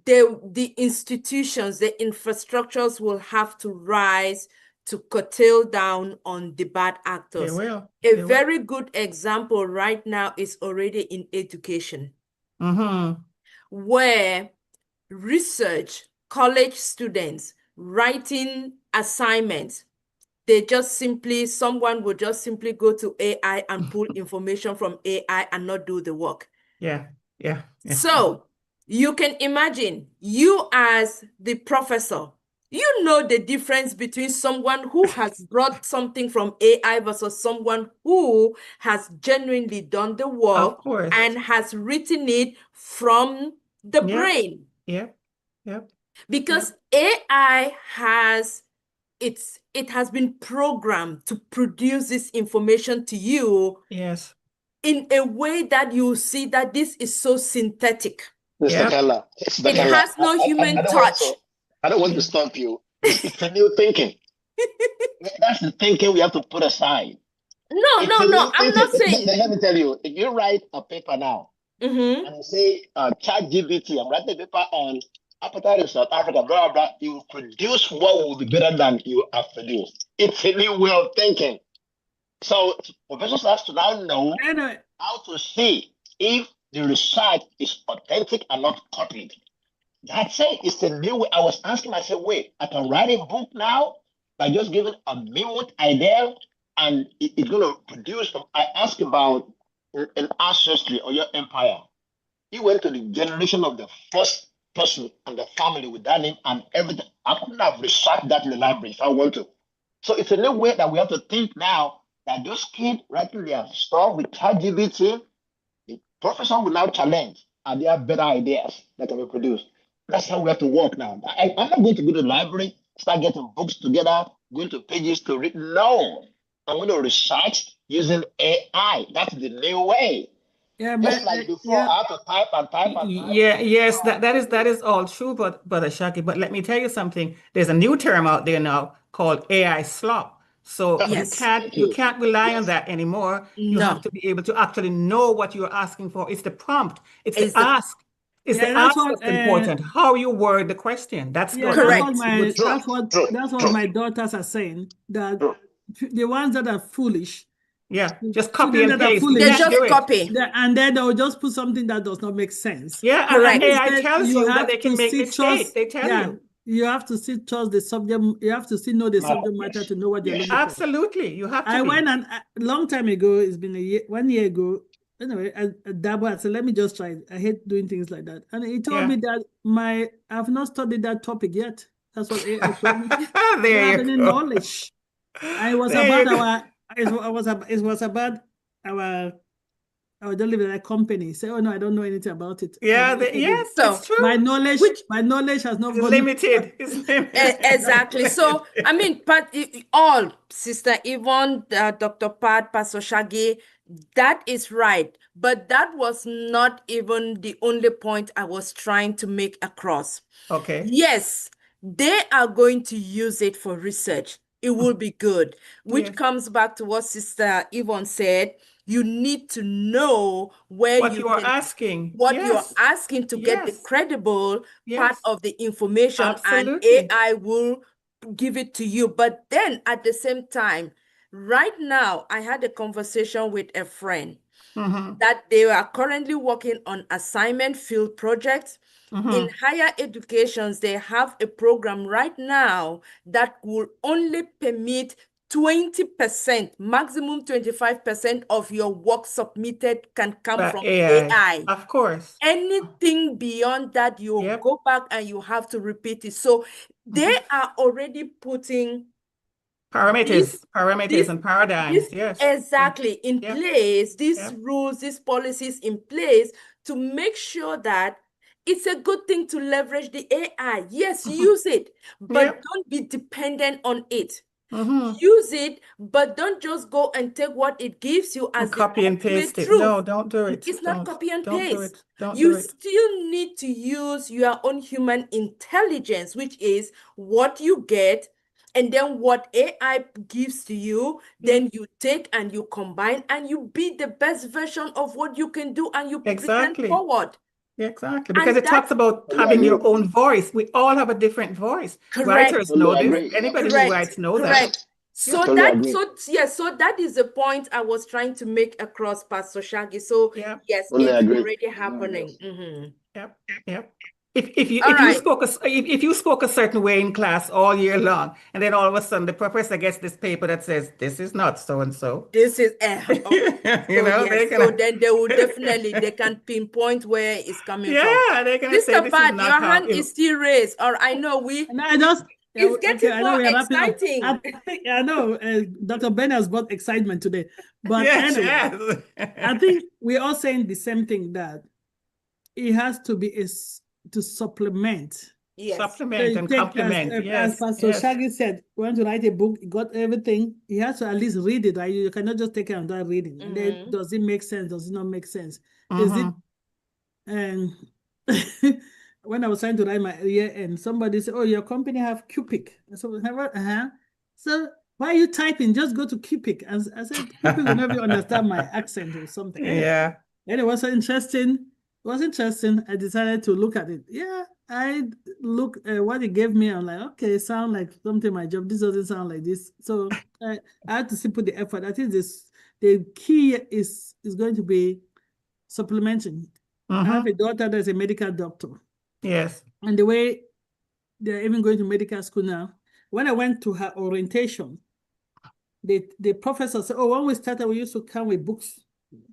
the institutions, the infrastructures will have to rise to curtail down on the bad
They
actors.
will.
A
They will.
very good example right now is already in education, where research, college students writing assignments, someone would just simply go to AI and pull information from AI and not do the work.
Yeah.
So you can imagine, you as the professor, you know the difference between someone who has brought something from AI versus someone who has genuinely done the
Of
work
course.
and has written it from the
Yep.
brain.
Yep.
Because AI has been programmed to produce this information to you
Yes.
in a way that you see that this is so synthetic.
Mr. Keller, Mr.
It
Keller,
has no human touch.
I don't want to stop you. It's a new thinking. That's the thinking we have to put aside.
No, I'm not saying.
Let me tell you, if you write a paper now and you say ChatGPT, I'm writing a paper on appetite in South Africa, blah, blah, blah, you will produce what will be better than you have produced. It's a new way of thinking. So professors have to now know how to see if the research is authentic and not copied. That's it. It's a new way. I was asking myself, wait, I can write a book now by just giving a minute idea and it's going to produce. I asked about an ancestry or your empire. He went to the generation of the first person and the family with that name and everything. I couldn't have researched that in the library if I want to. So it's a new way that we have to think now that those kids writing their stuff with ChatGPT, the professor will now challenge and they have better ideas that can be produced. That's how we have to work now. I'm not going to go to the library, start getting books together, going to pages to read. No, I'm going to research using AI. That's the new way.
Yeah,
Just like before, I have to type and type and type.
Yes, that is all true, but Ashaki, but let me tell you something. There's a new term out there now called AI slop. So you can't rely on that anymore. You have to be able to actually know what you're asking for. It's the prompt. It's the ask. It's the ask that's important. How you word the question. That's good.
That's what my daughters are saying. That the ones that are foolish.
Yeah, just copy and paste.
They just copy.
And then they'll just put something that does not make sense.
Yeah, and AI tells you that they can make mistakes. They tell you.
You have to still trust the subject. You have to still know the subject matter to know what you're looking for.
Absolutely, you have to.
I went and a long time ago. It's been 1 year ago. Anyway, I said, let me just try it. I hate doing things like that. And he told me that I've not studied that topic yet. That's what AI told me.
There you
have any knowledge. It was about our delivery company. Say, oh no, I don't know anything about it.
Yeah, yes, it's true.
My knowledge has not gone
limited. It's limited.
Exactly. So I mean, but all Sister Yvonne, Dr. Pat, Pastor Shaggy, that is right. But that was not even the only point I was trying to make across.
Okay.
Yes, they are going to use it for research. It will be good, which comes back to what Sister Yvonne said. You need to know what you are asking to get the credible part of the information, and AI will give it to you. But then at the same time, right now, I had a conversation with a friend that they are currently working on assignment field projects. In higher educations, they have a program right now that will only permit 20%, maximum 25% of your work submitted can come from AI.
Of course.
Anything beyond that, you go back and you have to repeat it. So they are already putting
parameters and paradigms.
Exactly. In place, these rules, these policies in place to make sure that it's a good thing to leverage the AI. Yes, use it, but don't be dependent on it. Use it, but don't just go and take what it gives you as
copy and paste it.
Truth.
No, don't do it.
It's not copy and paste.
You
still need to use your own human intelligence, which is what you get, and then what AI gives to you, then you take and you combine and you be the best version of what you can do and you present forward.
Exactly, because
And
it talks
that's
about
Totally
having your
agree.
own voice. We all have a different voice.
correct.
Writers know
Totally
this.
agree.
Anybody who
Correct.
writes know that.
Correct.
Yeah.
So
Totally
that
agree.
so that is the point I was trying to make across, Pastor Shaggy. So
Yeah.
yes,
Totally
it's
agree.
already happening.
Yep. Yep. If you
All right.
spoke if you spoke a certain way in class all year long, and then all of a sudden the professor gets this paper that says this is not so and so.
This is
You
so
know,
yes.
they're
So
gonna
then they will definitely they can pinpoint where it's coming from.
yeah, they're gonna say
Mr.
this is
Pat,
not
your
how
hand is still raised. Or I know
And I just, yeah,
it's getting
okay, I know
more
we are wrapping up.
exciting.
I think, I know Dr. Ben has brought excitement today. But
Yes,
anyway, I think we're all saying the same thing, that it has to be to supplement.
Yes.
So
supplement
you
and
take,
complement.
as
Yes,
Pastor
yes.
Shaggy said, want to write a book, he got everything. He has to at least read it, right? You cannot just take it and start reading. And then, does it make sense? Does it not make sense? Is it? And when I was trying to write my year end, somebody said, "Oh, your company have Cupic." So, so why are you typing? Just go to Cupic. And I said, people will never understand my accent or something.
Yeah.
And it was so interesting. It was interesting. I decided to look at it. Yeah, I look at what it gave me. I'm like, okay, it sounds like something my job. This doesn't sound like this. So I had to put the effort. I think the key is going to be supplementing. I have a daughter that's a medical doctor.
Yes.
And the way they're even going to medical school now, when I went to her orientation, the professor said, "Oh, when we started, we used to come with books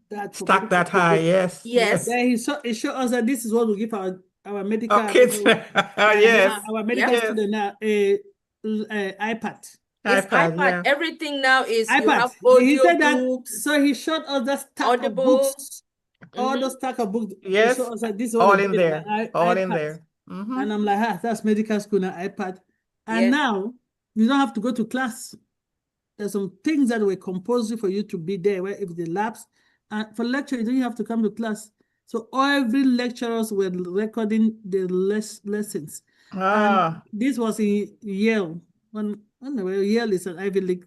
that
Stack that high, yes.
Yes.
Then he showed us that this is what we give our medical
kids. Yes.
our medical
Yes.
student now a iPad.
It's iPad.
Yeah.
Everything now is you
iPad.
have
He
audio
said that,
books,
so he showed us that stack of
Audible.
books, all the stack of books.
Yes.
He showed us that this is what
All
they
in
give,
there.
like,
All in
iPad.
there.
And I'm like, that's medical school now, iPad. And
Yes.
now you don't have to go to class. There's some things that were compulsory for you to be there, where if the labs, and for lecture, you don't have to come to class. So every lecturers were recording the lessons. And this was in Yale. Yale is an Ivy League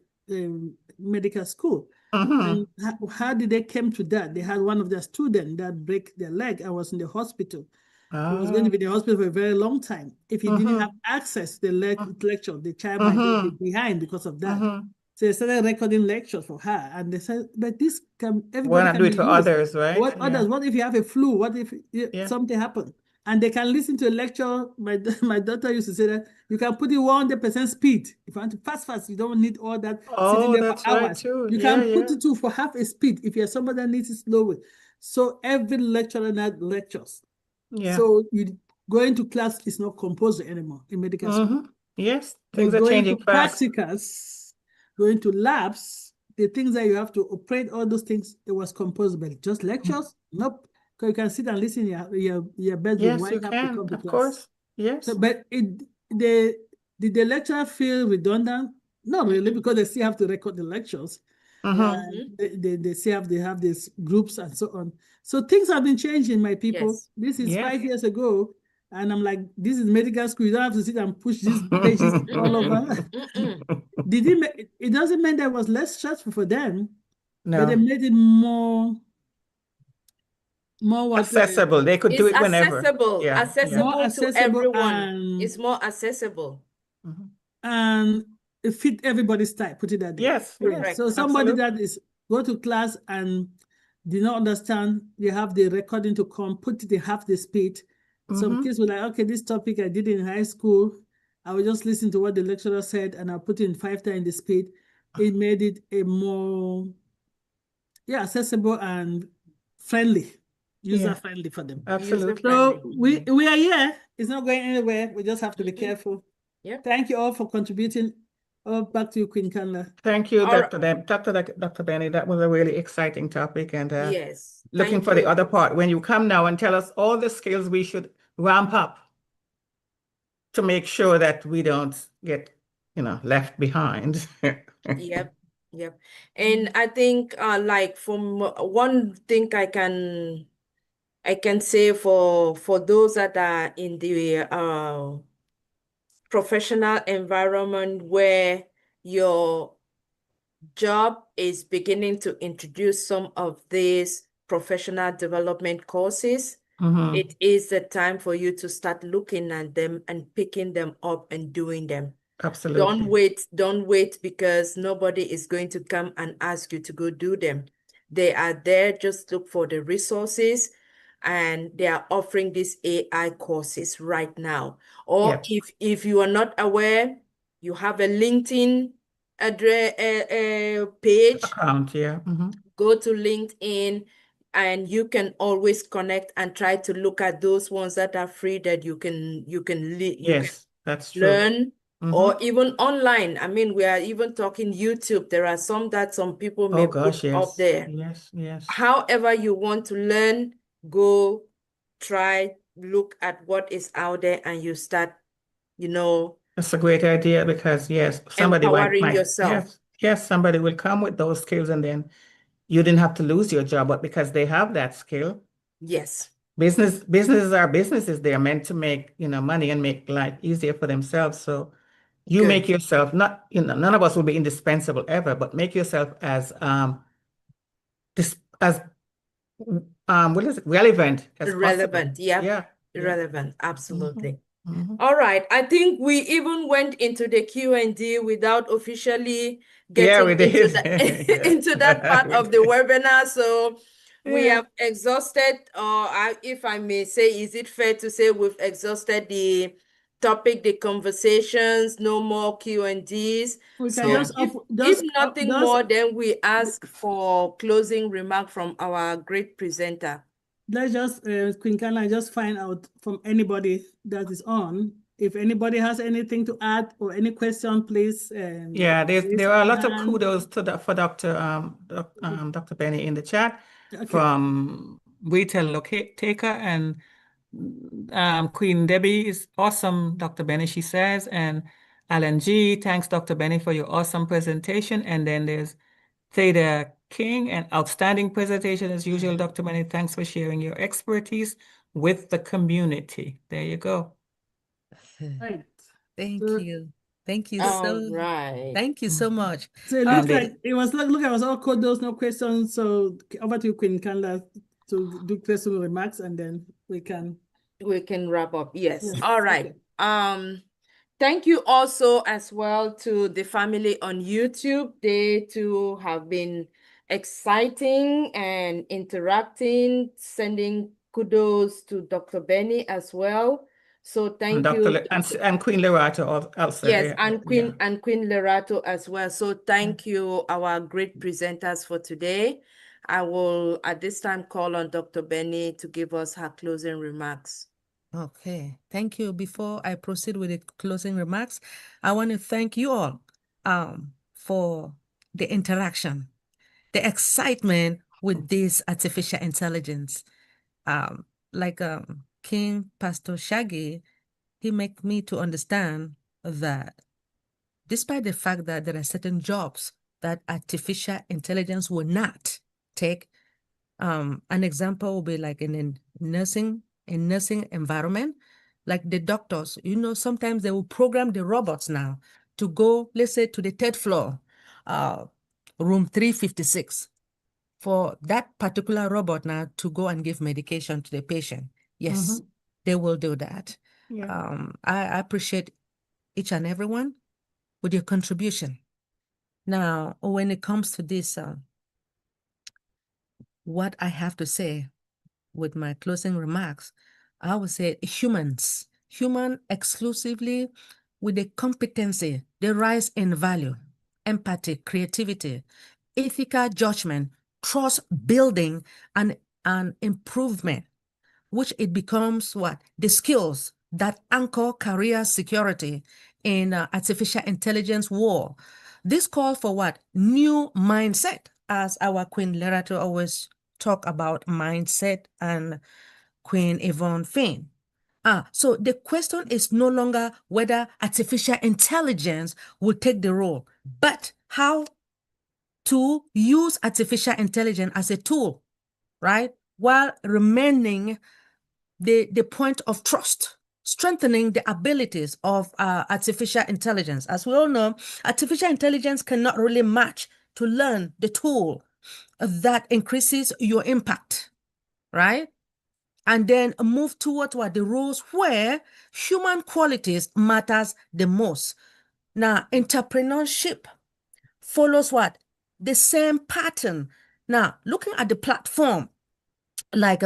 medical school. And how did they come to that? They had one of their students that break their leg and was in the hospital. He was going to be in the hospital for a very long time. If he didn't have access to the lecture, the child might be behind because of that. So they started recording lectures for her, and they said, "But this can everybody
Why not
can
do it
be
for
used.
others, right?
What others? What if you have a flu? What if
Yeah.
something happened?" And they can listen to a lecture. My daughter used to say that you can put it 100% speed. If you want to fast, you don't need all that sitting there
that's
for
right
hours.
too.
You can put it to for half a speed if you're somebody that needs it slowly. So every lecturer had lectures.
Yeah.
So you going to class is not compulsory anymore in medical school.
Yes,
But
things are
going
changing
to
fast.
practicals, going to labs, the things that you have to operate, all those things, it was composed by just lectures. Nope. Because you can sit and listen in your bedroom.
Yes,
Why
you
have to
can,
come to
of
class?
course. Yes.
So, but did the lecturer feel redundant? Not really, because they still have to record the lectures. They still have these groups and so on. So things have been changing, my people.
Yes.
This is
Yes.
5 years ago. And I'm like, this is medical school. You don't have to sit and push these pages all over. It doesn't mean that it was less stressful for them, but they
No.
made it more what
Accessible. They could do
It's
it whenever.
accessible.
Yeah.
Accessible
more
to
accessible
everyone. It's more accessible.
and it fit everybody's type, put it that way.
Yes.
Correct.
So somebody
Absolutely.
that is go to class and did not understand, they have the recording to come, put it in half the speed. Some kids were like, okay, this topic I did in high school, I will just listen to what the lecturer said and I'll put it in 5 times the speed. It made it a more accessible and friendly, user-friendly for them.
Absolutely.
So we are here. It's not going anywhere. We just have to be careful.
Yep.
Thank you all for contributing. Back to you, Queen Canla.
Thank you,
All
Dr. Benny. That was a really exciting topic, and
Yes.
looking
Thank
for the
you.
other part when you come now and tell us all the skills we should ramp up to make sure that we don't get, left behind.
Yep. Yep. And I think like from one thing I can say for those that are in the professional environment where your job is beginning to introduce some of these professional development courses,
Mhm.
it is the time for you to start looking at them and picking them up and doing them.
Absolutely.
Don't wait because nobody is going to come and ask you to go do them. They are there, just look for the resources, and they are offering these AI courses right now. Or
Yep.
if you are not aware, you have a LinkedIn address page,
Account, yeah. Mhm.
go to LinkedIn, and you can always connect and try to look at those ones that are free that you can
Yes, that's true.
learn, or even online. I mean, we are even talking YouTube. There are some that some people may
Oh
put
gosh,
up
yes.
there.
Yes, yes.
However you want to learn, go try, look at what is out there, and you start,
That's a great idea because yes, somebody
empowering
might
yourself.
yes, somebody will come with those skills and then you didn't have to lose your job, but because they have that skill,
Yes.
businesses are businesses. They are meant to make, money and make life easier for themselves. So you make
Good.
yourself not, none of us will be indispensable ever, but make yourself as this as what is it, relevant as possible.
Relevant. Yep.
Yeah, yeah.
Relevant. Absolutely.
Mhm.
All right. I think we even went into the Q&A without officially
Yeah, we
getting into
did.
into that part
We
of the
did.
webinar. So we
Yeah.
have exhausted, or if I may say, is it fair to say we've exhausted the topic, the conversations, no more Q&Ds?
We can
So
just
if nothing
just
more, then we ask for closing remark from our great presenter.
let's just Queen Caroline, just find out from anybody that is on. If anybody has anything to add or any question, please.
Yeah,
Raise
there are a
your
lot of
hand.
kudos for Dr. Benny in the chat
Okay.
from Retail Taker and Queen Debbie is awesome, Dr. Benny, she says, and Alan G, thanks, Dr. Benny, for your awesome presentation. And then there's Theda King, an outstanding presentation as usual, Dr. Benny. Thanks for sharing your expertise with the community. There you go.
Right.
Thank
So,
you. Thank you
All
so
right.
thank you so much.
so it looks
And
like it was all kudos, no questions. So over to you, Queen Caroline, to do closing remarks, and then we can
wrap up. Yes.
Yes.
All right.
Okay.
Thank you also as well to the family on YouTube. They too have been exciting and interacting, sending kudos to Dr. Benny as well. So thank you.
And Queen Lerato also.
Yes,
Yeah,
and Queen Lerato as well. So thank you, our great presenters for today. I will at this time call on Dr. Benny to give us her closing remarks.
Okay, thank you. Before I proceed with the closing remarks, I want to thank you all for the interaction, the excitement with this artificial intelligence. Like King Pastor Shaggy, he make me to understand that despite the fact that there are certain jobs that artificial intelligence will not take, an example will be like in a nursing environment, like the doctors, sometimes they will program the robots now to go, let's say, to the third floor, room 356, for that particular robot now to go and give medication to the patient. Yes, they will do that.
Yeah.
I appreciate each and everyone with your contribution. Now, when it comes to this, what I have to say with my closing remarks, I would say human exclusively with the competency, the rise in value, empathy, creativity, ethical judgment, trust building, and improvement, which it becomes what? The skills that anchor career security in artificial intelligence war. This call for what? New mindset, as our Queen Lerato always talk about mindset, and Queen Yvonne Finn. So the question is no longer whether artificial intelligence will take the role, but how to use artificial intelligence as a tool, right? While remaining the point of trust, strengthening the abilities of artificial intelligence. As we all know, artificial intelligence cannot really match to learn the tool that increases your impact, right? and then move towards what the roles where human qualities matters the most. Now, entrepreneurship follows what? The same pattern. Now, looking at the platform, like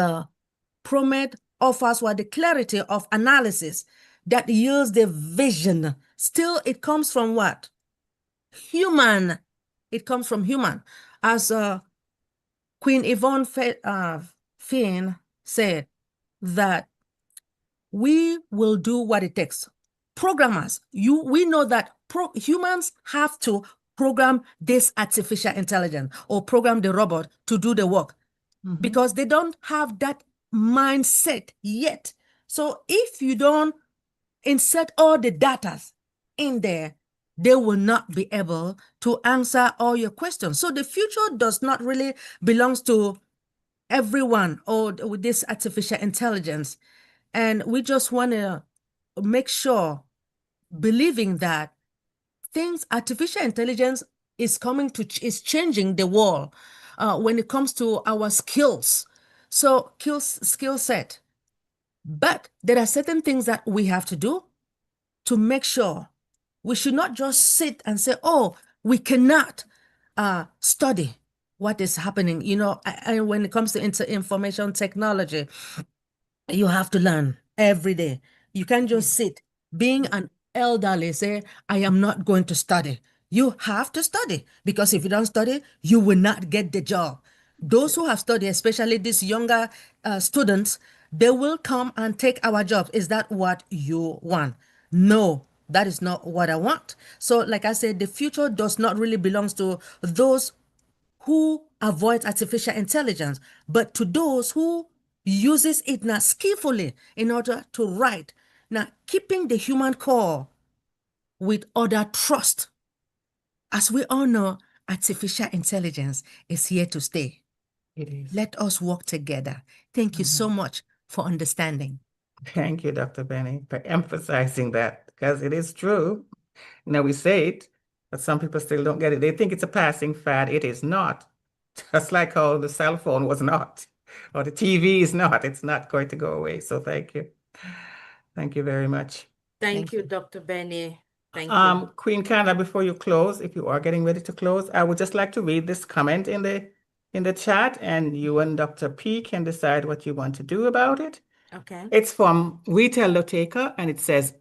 ProMed offers what the clarity of analysis that yields the vision. Still, it comes from what? Human. It comes from human. As Queen Yvonne Finn said, that we will do what it takes. Programmers, we know that humans have to program this artificial intelligence or program the robot to do the work because they don't have that mindset yet. So if you don't insert all the data in there, they will not be able to answer all your questions. So the future does not really belongs to everyone or with this artificial intelligence. And we just want to make sure, believing that artificial intelligence is is changing the world when it comes to our skills. So skill set. But there are certain things that we have to do to make sure. We should not just sit and say, oh, we cannot study what is happening. You know, and when it comes to information technology, you have to learn every day. You can't just sit. Being an elderly, say, I am not going to study. You have to study, because if you don't study, you will not get the job. Those who have studied, especially these younger students, they will come and take our jobs. Is that what you want? No, that is not what I want. So like I said, the future does not really belong to those who avoid artificial intelligence, but to those who uses it now skillfully in order to write. Now, keeping the human core with other trust. As we all know, artificial intelligence is here to stay.
It is.
Let us work together. Thank you so much for understanding.
Thank you, Dr. Benny, for emphasizing that, because it is true. Now we say it, but some people still don't get it. They think it's a passing fad. It is not. Just like how the cell phone was not, or the TV is not. It's not going to go away. So thank you. Thank you very much.
Thank you, Dr. Benny. Thank you.
Queen Canada, before you close, if you are getting ready to close, I would just like to read this comment in the chat, and you and Dr. P can decide what you want to do about it.
Okay.
It's from Retail Loteka, and it says,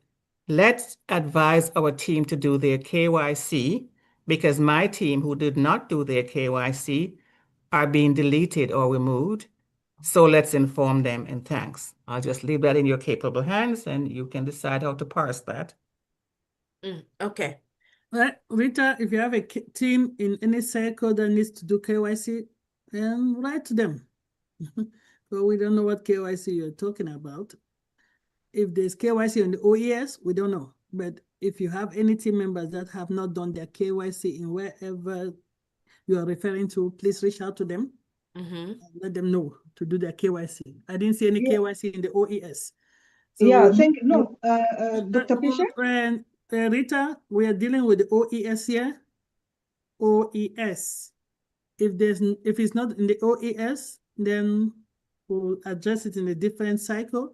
let's advise our team to do their KYC, because my team who did not do their KYC are being deleted or removed. So let's inform them, and thanks. I'll just leave that in your capable hands, and you can decide how to parse that.
Okay.
Right, Rita, if you have a team in any circle that needs to do KYC, then write to them. But we don't know what KYC you're talking about. If there's KYC on the OES, we don't know. But if you have any team members that have not done their KYC in wherever you are referring to, please reach out to them and let them know to do their KYC. I didn't see any KYC in the OES. So
thank you. No, Dr. Fisher?
Rita, we are dealing with the OES here. OES. If it's not in the OES, then we'll address it in a different cycle.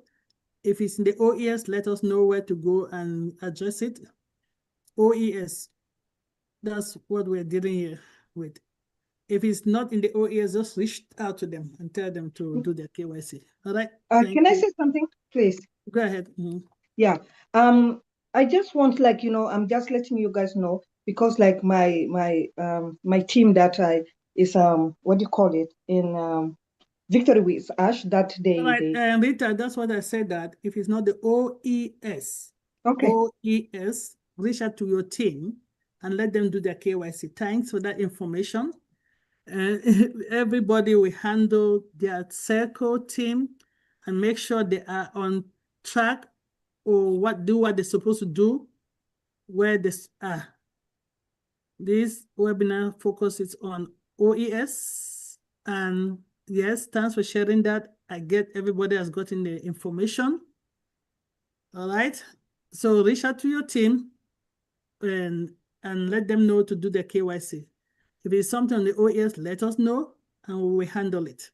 If it's in the OES, let us know where to go and address it. OES, that's what we're dealing here with. If it's not in the OES, just reach out to them and tell them to do their KYC. All right?
Can I say something, please?
Go ahead.
Yeah. I just want, like, I'm just letting you guys know, because like my team that is what do you call it, in Victory with Ash, that
All right, Rita, that's what I said, that if it's not the OES, OES, reach out to your team and let them do their KYC. Thanks for that information. Everybody will handle their circle team and make sure they are on track or do what they're supposed to do where this this webinar focuses on OES. And yes, thanks for sharing that. I get everybody has gotten the information. All right. So reach out to your team and let them know to do their KYC. If it's something on the OES, let us know and we will handle it.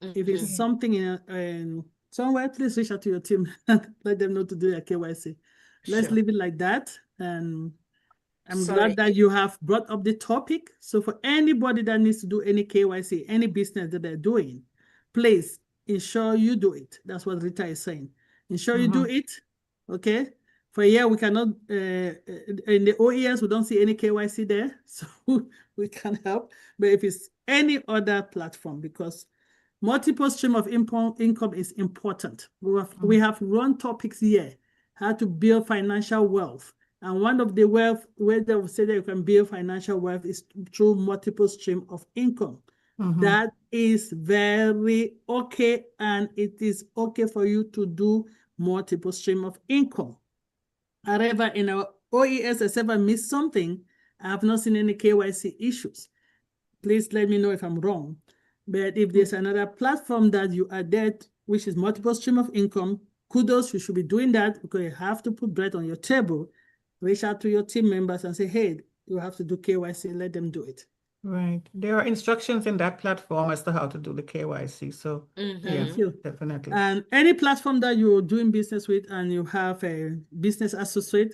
If it's something in somewhere, please reach out to your team. Let them know to do their KYC. Let's
Sure.
leave it like that. And I'm
Sorry.
glad that you have brought up the topic. So for anybody that needs to do any KYC, any business that they're doing, please ensure you do it. That's what Rita is saying. Ensure you do it, okay? For a year, we cannot, in the OES, we don't see any KYC there, so we can't help. But if it's any other platform, because multiple stream of income is important. We have run topics here, how to build financial wealth. And one of the wealth where they will say that you can build financial wealth is through multiple stream of income. That is very okay, and it is okay for you to do multiple stream of income. However, in our OES, I ever missed something, I have not seen any KYC issues. Please let me know if I'm wrong. But if there's another platform that you are there, which is multiple stream of income, kudos, you should be doing that, because you have to put bread on your table. Reach out to your team members and say, hey, you have to do KYC, let them do it.
Right. There are instructions in that platform as to how to do the KYC. So
Thank you.
definitely.
And any platform that you're doing business with and you have a business associate,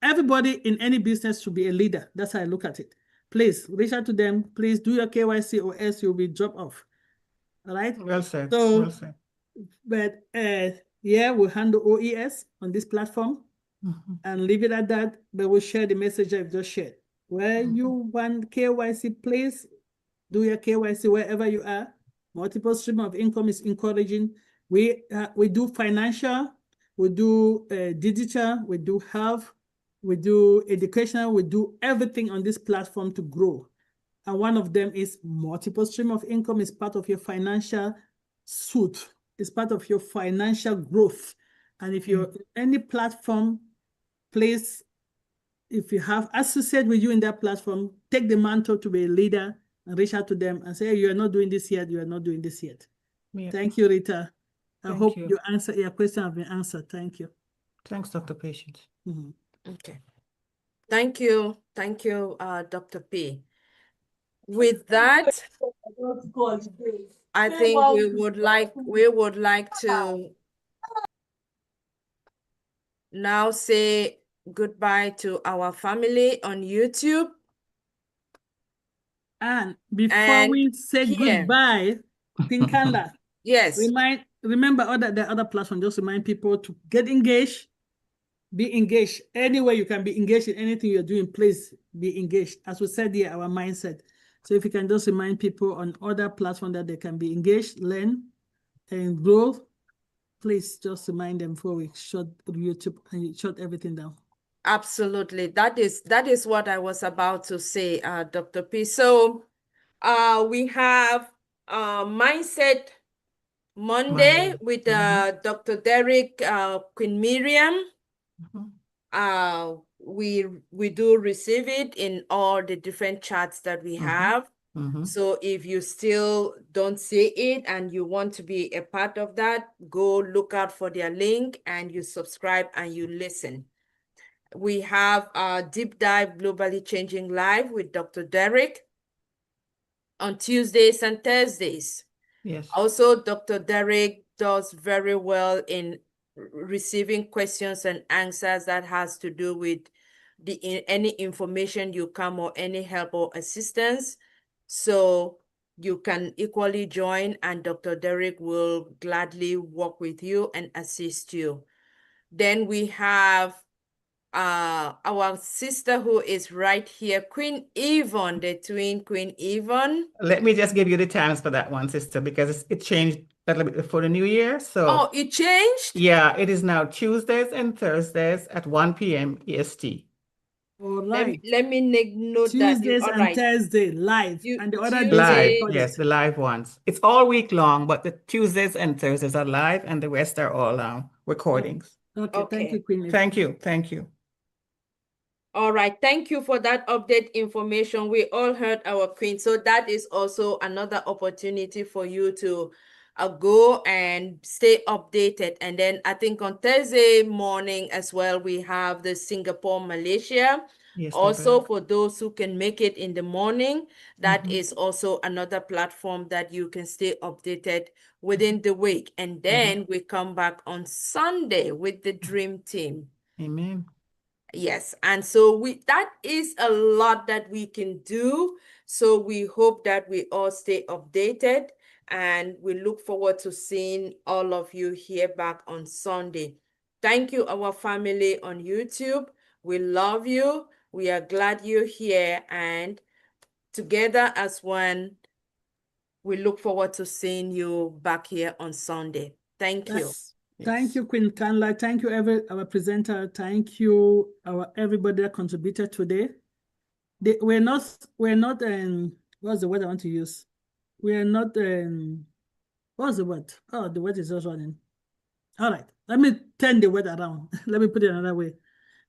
everybody in any business should be a leader. That's how I look at it. Please reach out to them. Please do your KYC, or else you'll be dropped off. All right?
Well said.
So,
well said.
but yeah, we'll handle OES on this platform and leave it at that. But we'll share the message I've just shared. Where you want KYC, please do your KYC wherever you are. Multiple stream of income is encouraging. We do financial, we do digital, we do health, we do educational, we do everything on this platform to grow. And one of them is multiple stream of income is part of your financial suit. It's part of your financial growth. And if you're any platform, please, if you have associated with you in that platform, take the mantle to be a leader and reach out to them and say, hey, you are not doing this yet, you are not doing this yet.
Yeah.
Thank you, Rita. I
Thank
hope
you.
your question has been answered. Thank you.
Thanks, Dr. Patience.
Okay. Thank you. Thank you, Dr. P. With that, I think we would like to now say goodbye to our family on YouTube.
And before we say
Pierre.
goodbye, Pinkanda,
Yes.
remember the other platform, just remind people to get engaged, be engaged. Anywhere you can be engaged in anything you're doing, please be engaged. As we said here, our mindset. So if you can just remind people on other platforms that they can be engaged, learn, and grow, please just remind them before we shut YouTube and shut everything down.
Absolutely. That is what I was about to say, Dr. P. So we have Mindset Monday with Dr. Derek, Queen Miriam. We do receive it in all the different chats that we have. So if you still don't see it and you want to be a part of that, go look out for their link and you subscribe and you listen. We have Deep Dive Globally Changing Live with Dr. Derek on Tuesdays and Thursdays.
Yes.
Also, Dr. Derek does very well in receiving questions and answers that has to do with any information you come or any help or assistance. So you can equally join and Dr. Derek will gladly work with you and assist you. Then we have our sister who is right here, Queen Yvonne, the twin Queen Yvonne.
Let me just give you the times for that one, sister, because it changed a little bit before the new year. So
oh, it changed?
Yeah, it is now Tuesdays and Thursdays at 1 p.m. EST.
All right.
Let me note that.
Tuesdays and Thursday live, and the other days
live.
recorded.
Yes, the live ones. It's all week long, but the Tuesdays and Thursdays are live, and the rest are all recordings.
Okay. Thank you, Queen.
Thank you. Thank you.
All right. Thank you for that update information. We all heard our Queen. So that is also another opportunity for you to go and stay updated. And then I think on Thursday morning as well, we have the Singapore, Malaysia
Yes,
Also,
Deborah.
for those who can make it in the morning, that is also another platform that you can stay updated within the week. And then we come back on Sunday with the Dream Team.
Amen.
Yes, and so that is a lot that we can do. So we hope that we all stay updated, and we look forward to seeing all of you here back on Sunday. Thank you, our family on YouTube. We love you. We are glad you're here, and together as one, we look forward to seeing you back here on Sunday. Thank you.
Thank you, Queen Canla. Thank you, our presenter. Thank you, everybody that contributed today. We're not, what's the word I want to use? We're not, what's the word? Oh, the word is just running. All right, let me turn the word around. Let me put it another way.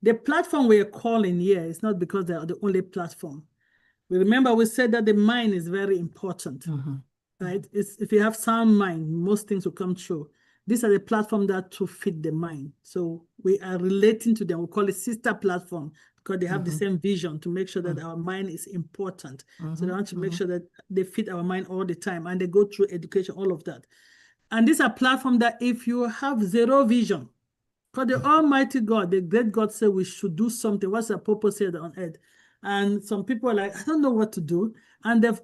The platform we're calling here is not because they are the only platform. Remember, we said that the mind is very important, right? If you have sound mind, most things will come true. These are the platform that to fit the mind. So we are relating to them. We call it sister platform because they have the same vision to make sure that our mind is important. So they want to make sure that they fit our mind all the time, and they go through education, all of that. And these are platforms that if you have zero vision, because the Almighty God, the great God said we should do something. What's the purpose here on earth? And some people are like, I don't know what to do. And they've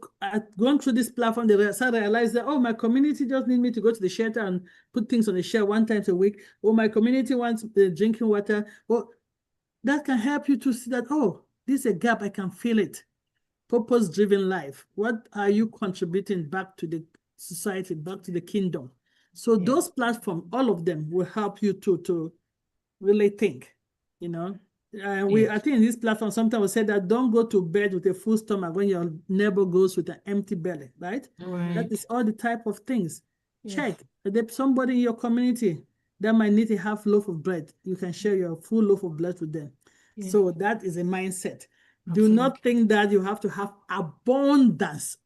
gone through this platform. They realize that, oh, my community just need me to go to the shelter and put things on the shelf 1 time a week. Or my community wants the drinking water. Well, that can help you to see that, oh, this is a gap. I can feel it. Purpose-driven life. What are you contributing back to the society, back to the kingdom? So those platforms, all of them will help you to really think, you know. I think in this platform, sometimes we say that don't go to bed with a full stomach when your neighbor goes with an empty belly, right? That is all the type of things. Check. If there's somebody in your community that might need a half loaf of bread, you can share your full loaf of bread with them. So that is a mindset. Do not think that you have to have abundance.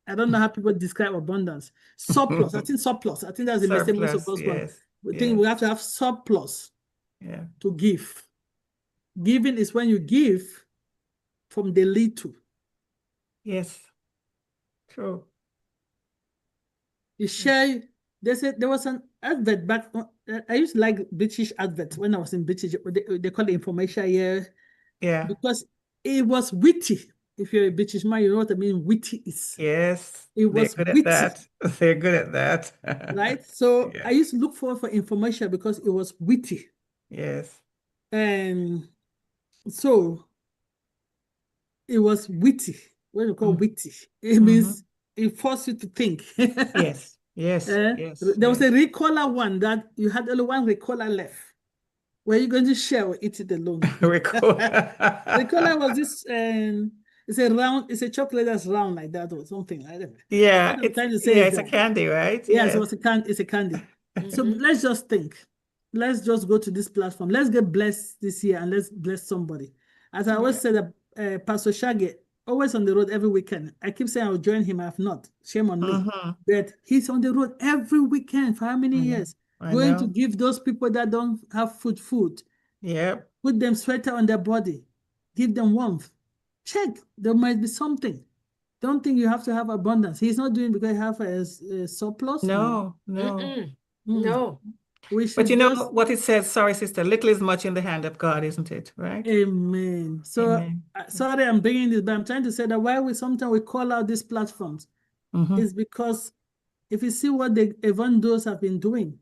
I don't know how people describe abundance. Surplus. I think surplus. I think that's the mistake most of us want. We think we have to have surplus to give. Giving is when you give from the little.
Yes. True.
You share. There was an advert back. I used to like British adverts when I was in British. They call it information here.
Yeah.
Because it was witty. If you're a British man, you know what I mean. Witty is.
Yes.
It was
They're good
witty.
at that. They're good at that.
Right. So I used to look for information because it was witty.
Yes.
And so it was witty. What do you call witty? It means it forced you to think.
Yes. Yes.
There was a recaller one that you had only one recaller left. Were you going to share or eat it alone? Recaller was this, it's a chocolate that's round like that or something. I don't know.
Yeah, it's a
that.
candy, right?
Yes, it's a candy. So let's just think. Let's just go to this platform. Let's get blessed this year and let's bless somebody. As I always said, Pastor Shaggy, always on the road every weekend. I keep saying I'll join him. I have not. Shame on me. But he's on the road every weekend for how many years? Going to give those people that don't have food.
Yeah.
Put them sweater on their body. Give them warmth. Check. There might be something. Don't think you have to have abundance. He's not doing because he have a surplus.
No.
But you know what it says, sorry, sister, little is much in the hand of God, isn't it? Right?
Amen. So, sorry, I'm bringing this, but I'm trying to say that why sometimes we call out these platforms is because if you see what the evangelicals have been doing,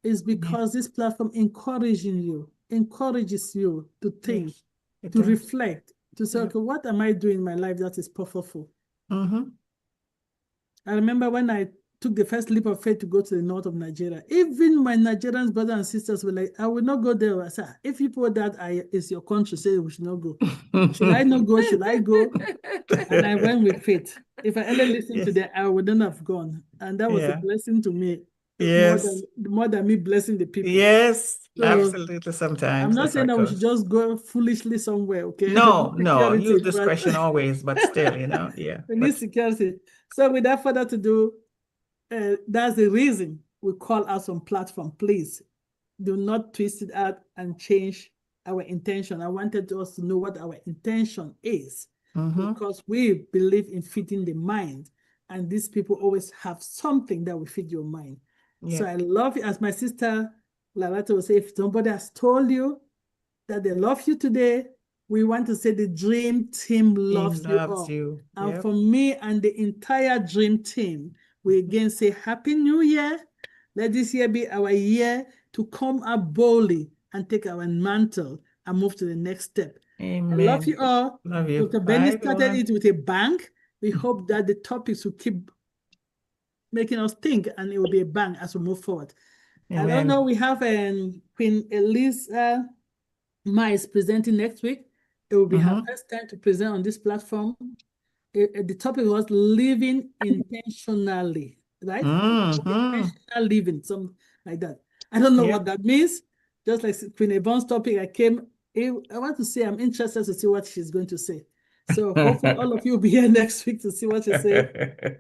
is because this platform encourages you to think, to reflect, to say, okay, what am I doing in my life that is powerful? I remember when I took the first leap of faith to go to the north of Nigeria. Even my Nigerian brothers and sisters were like, I will not go there. I said, if people that is your country say we should not go. Should I not go? Should I go? And I went with faith. If I ever listened to them, I wouldn't have gone. And that was a blessing to me. More than me blessing the people.
Yes,
so
absolutely. Sometimes
I'm not saying that we should just go foolishly somewhere, okay?
No, use discretion always, but still,
we need security. So without further ado, that's the reason we call out on platform. Please do not twist it out and change our intention. I wanted us to know what our intention is,
Mhm.
because we believe in feeding the mind, and these people always have something that will feed your mind. So
Yeah.
I love it. As my sister Lerato will say, if somebody has told you that they love you today, we want to say the dream team loves you all.
you.
And
Yep.
for me and the entire dream team, we again say Happy New Year. Let this year be our year to come up boldly and take our mantle and move to the next step. I love you
Amen.
all.
Love you.
Dr.
Bye,
Benny started
everyone.
it with a bang. We hope that the topics will keep making us think, and it will be a bang as we move forward. I don't know,
Amen.
we have Queen Elisa is presenting next week. It will be her
Mhm.
first time to present on this platform. The topic was living intentionally, right?
Mhm.
Intentional living, something like that. I don't know
Yep.
what that means. Just like Queen Yvonne's topic, I want to say, I'm interested to see what she's going to say. So hopefully all of you will be here next week to see what she says.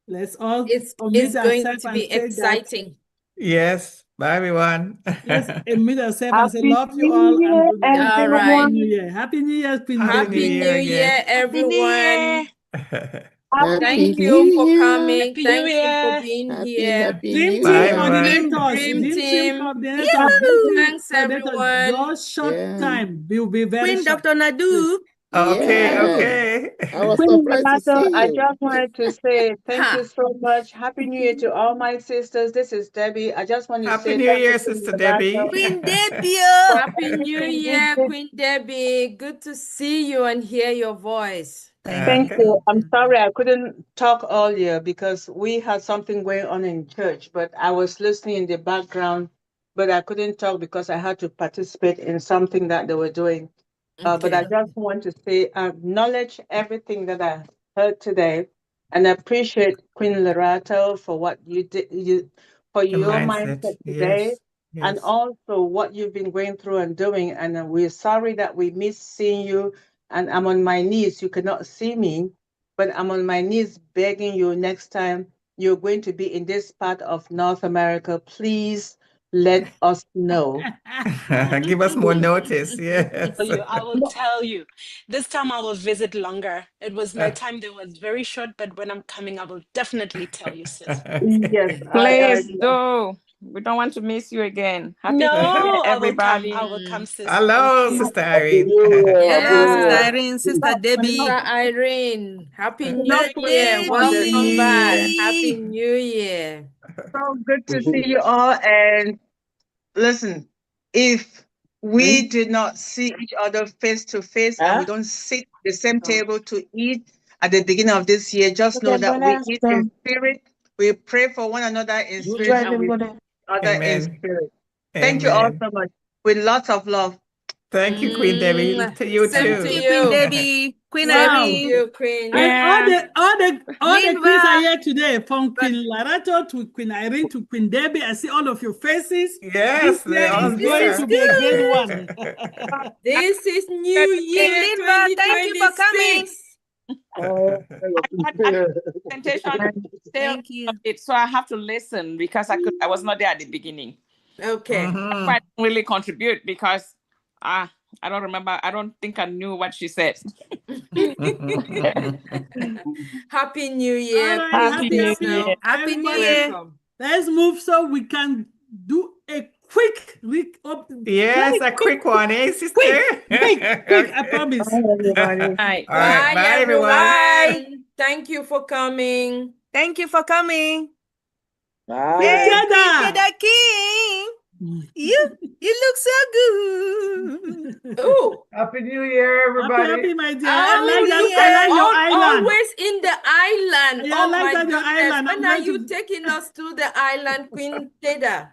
Let's all
It's
unmute
going
ourselves
to
and
be
say that.
exciting.
Yes. Bye, everyone.
Let's admit ourselves and say,
Happy
love you
New
all, and
Year,
good night.
All
Happy
right.
New
everyone.
Year. Happy New Year, Queen
Happy New
Happy
Debbie.
Year
New Year,
again.
Happy New
everyone.
Year.
Happy
Thank
Happy
you
New
for
Year.
coming.
Happy New
Thank you for
Year.
being
Happy,
here.
happy
Dream
New
team
Bye,
Year.
everyone.
coordinators,
Dream
dream team
team.
coordinators, dream team
Thanks,
coordinators.
everyone.
Just short
Yeah.
time. We'll be very
Queen
short.
Dr. Nadu.
Okay,
Yeah.
okay.
I was
Queen
surprised to
Lerato,
see
I
you.
just wanted to say thank you
Ha.
so much. Happy New Year to all my sisters. This is Debbie. I just want to
Happy
say
New
thank you,
Year,
Queen
Sister
Lerato,
Debbie.
Queen Debbie.
for
Happy New
everything you
Year,
did.
Queen Debbie. Good to see you and hear your voice.
Thank
Okay.
you. I'm sorry I couldn't talk earlier because we had something going on in church, but I was listening in the background, but I couldn't talk because I had to participate in something that they were doing. But I
Okay.
just want to say, acknowledge everything that I heard today, and appreciate Queen Lerato for what you did, for
The
your
mindset.
mindset today,
Yes.
and
Yes.
also what you've been going through and doing. And we're sorry that we missed seeing you. And I'm on my knees. You cannot see me, but I'm on my knees begging you. Next time you're going to be in this part of North America, please let us know.
Give us more notice. Yes.
I will tell you. This time I will visit longer. It was my time that was very short, but when I'm coming, I will definitely tell you, sis.
Yes,
Please do. We don't want to miss you again. Happy New Year,
No, I will come.
everybody.
I will come, sis.
Hello,
Thank you.
Sister Irene.
Hello, Sister
Yeah.
Irene, Sister Debbie.
Sister Irene, Happy New
not
Year.
forgetting on this.
Welcome back.
Debbie.
Happy New Year.
So good to see you all. And listen, if we did not see each other face to face and we don't sit at the same table to eat at the beginning of this year, just know that we eat in spirit. We pray for one another in spirit and we each other in
Amen.
spirit. Thank you all
Amen.
so much. With lots of love.
Thank you, Queen Debbie. To you
Same
too.
to
Thank you, Queen
you.
Debbie. Queen
Same to
Wow.
you,
Irene.
Queen.
And all the queens are
Linva.
here today, from Queen Lerato to Queen Irene to Queen Debbie. I see all of your faces.
Yes,
This
they're
year
all
is going to be a good one.
This is New
Queen
Year
Linva, thank you for coming.
2026.
Presentation
Thank you.
so I have to listen because I was not there at the beginning.
Okay.
That's why I didn't really contribute because I don't remember. I don't think I knew what she said.
Happy New Year.
All right,
Please
happy
stay
New
safe.
Year.
Happy New
Everybody,
Year.
Welcome.
let's move so we can do a quick
Yes, a quick one, eh, sister?
quick, I promise.
Right.
All right,
Bye,
bye, everyone.
everyone. Thank you for coming.
Thank you for coming.
Queen
Hey, Queen
Cheddar.
Cheddar King. You look so good.
Oh,
Happy New Year, everybody.
Happy, my dear.
oh,
I like
look
that. I
at
like your island.
always in the island.
Yeah, I
Oh
like
my
that, your
goodness.
island. I'm
When are
going
you
to-
taking us to the island, Queen Cheddar?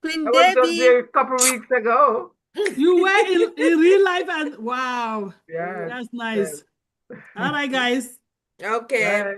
Queen
I was just
Debbie.
there a couple of weeks ago.
You were in real life, and wow,
Yes.
that's nice. All right, guys.
Okay.
Bye.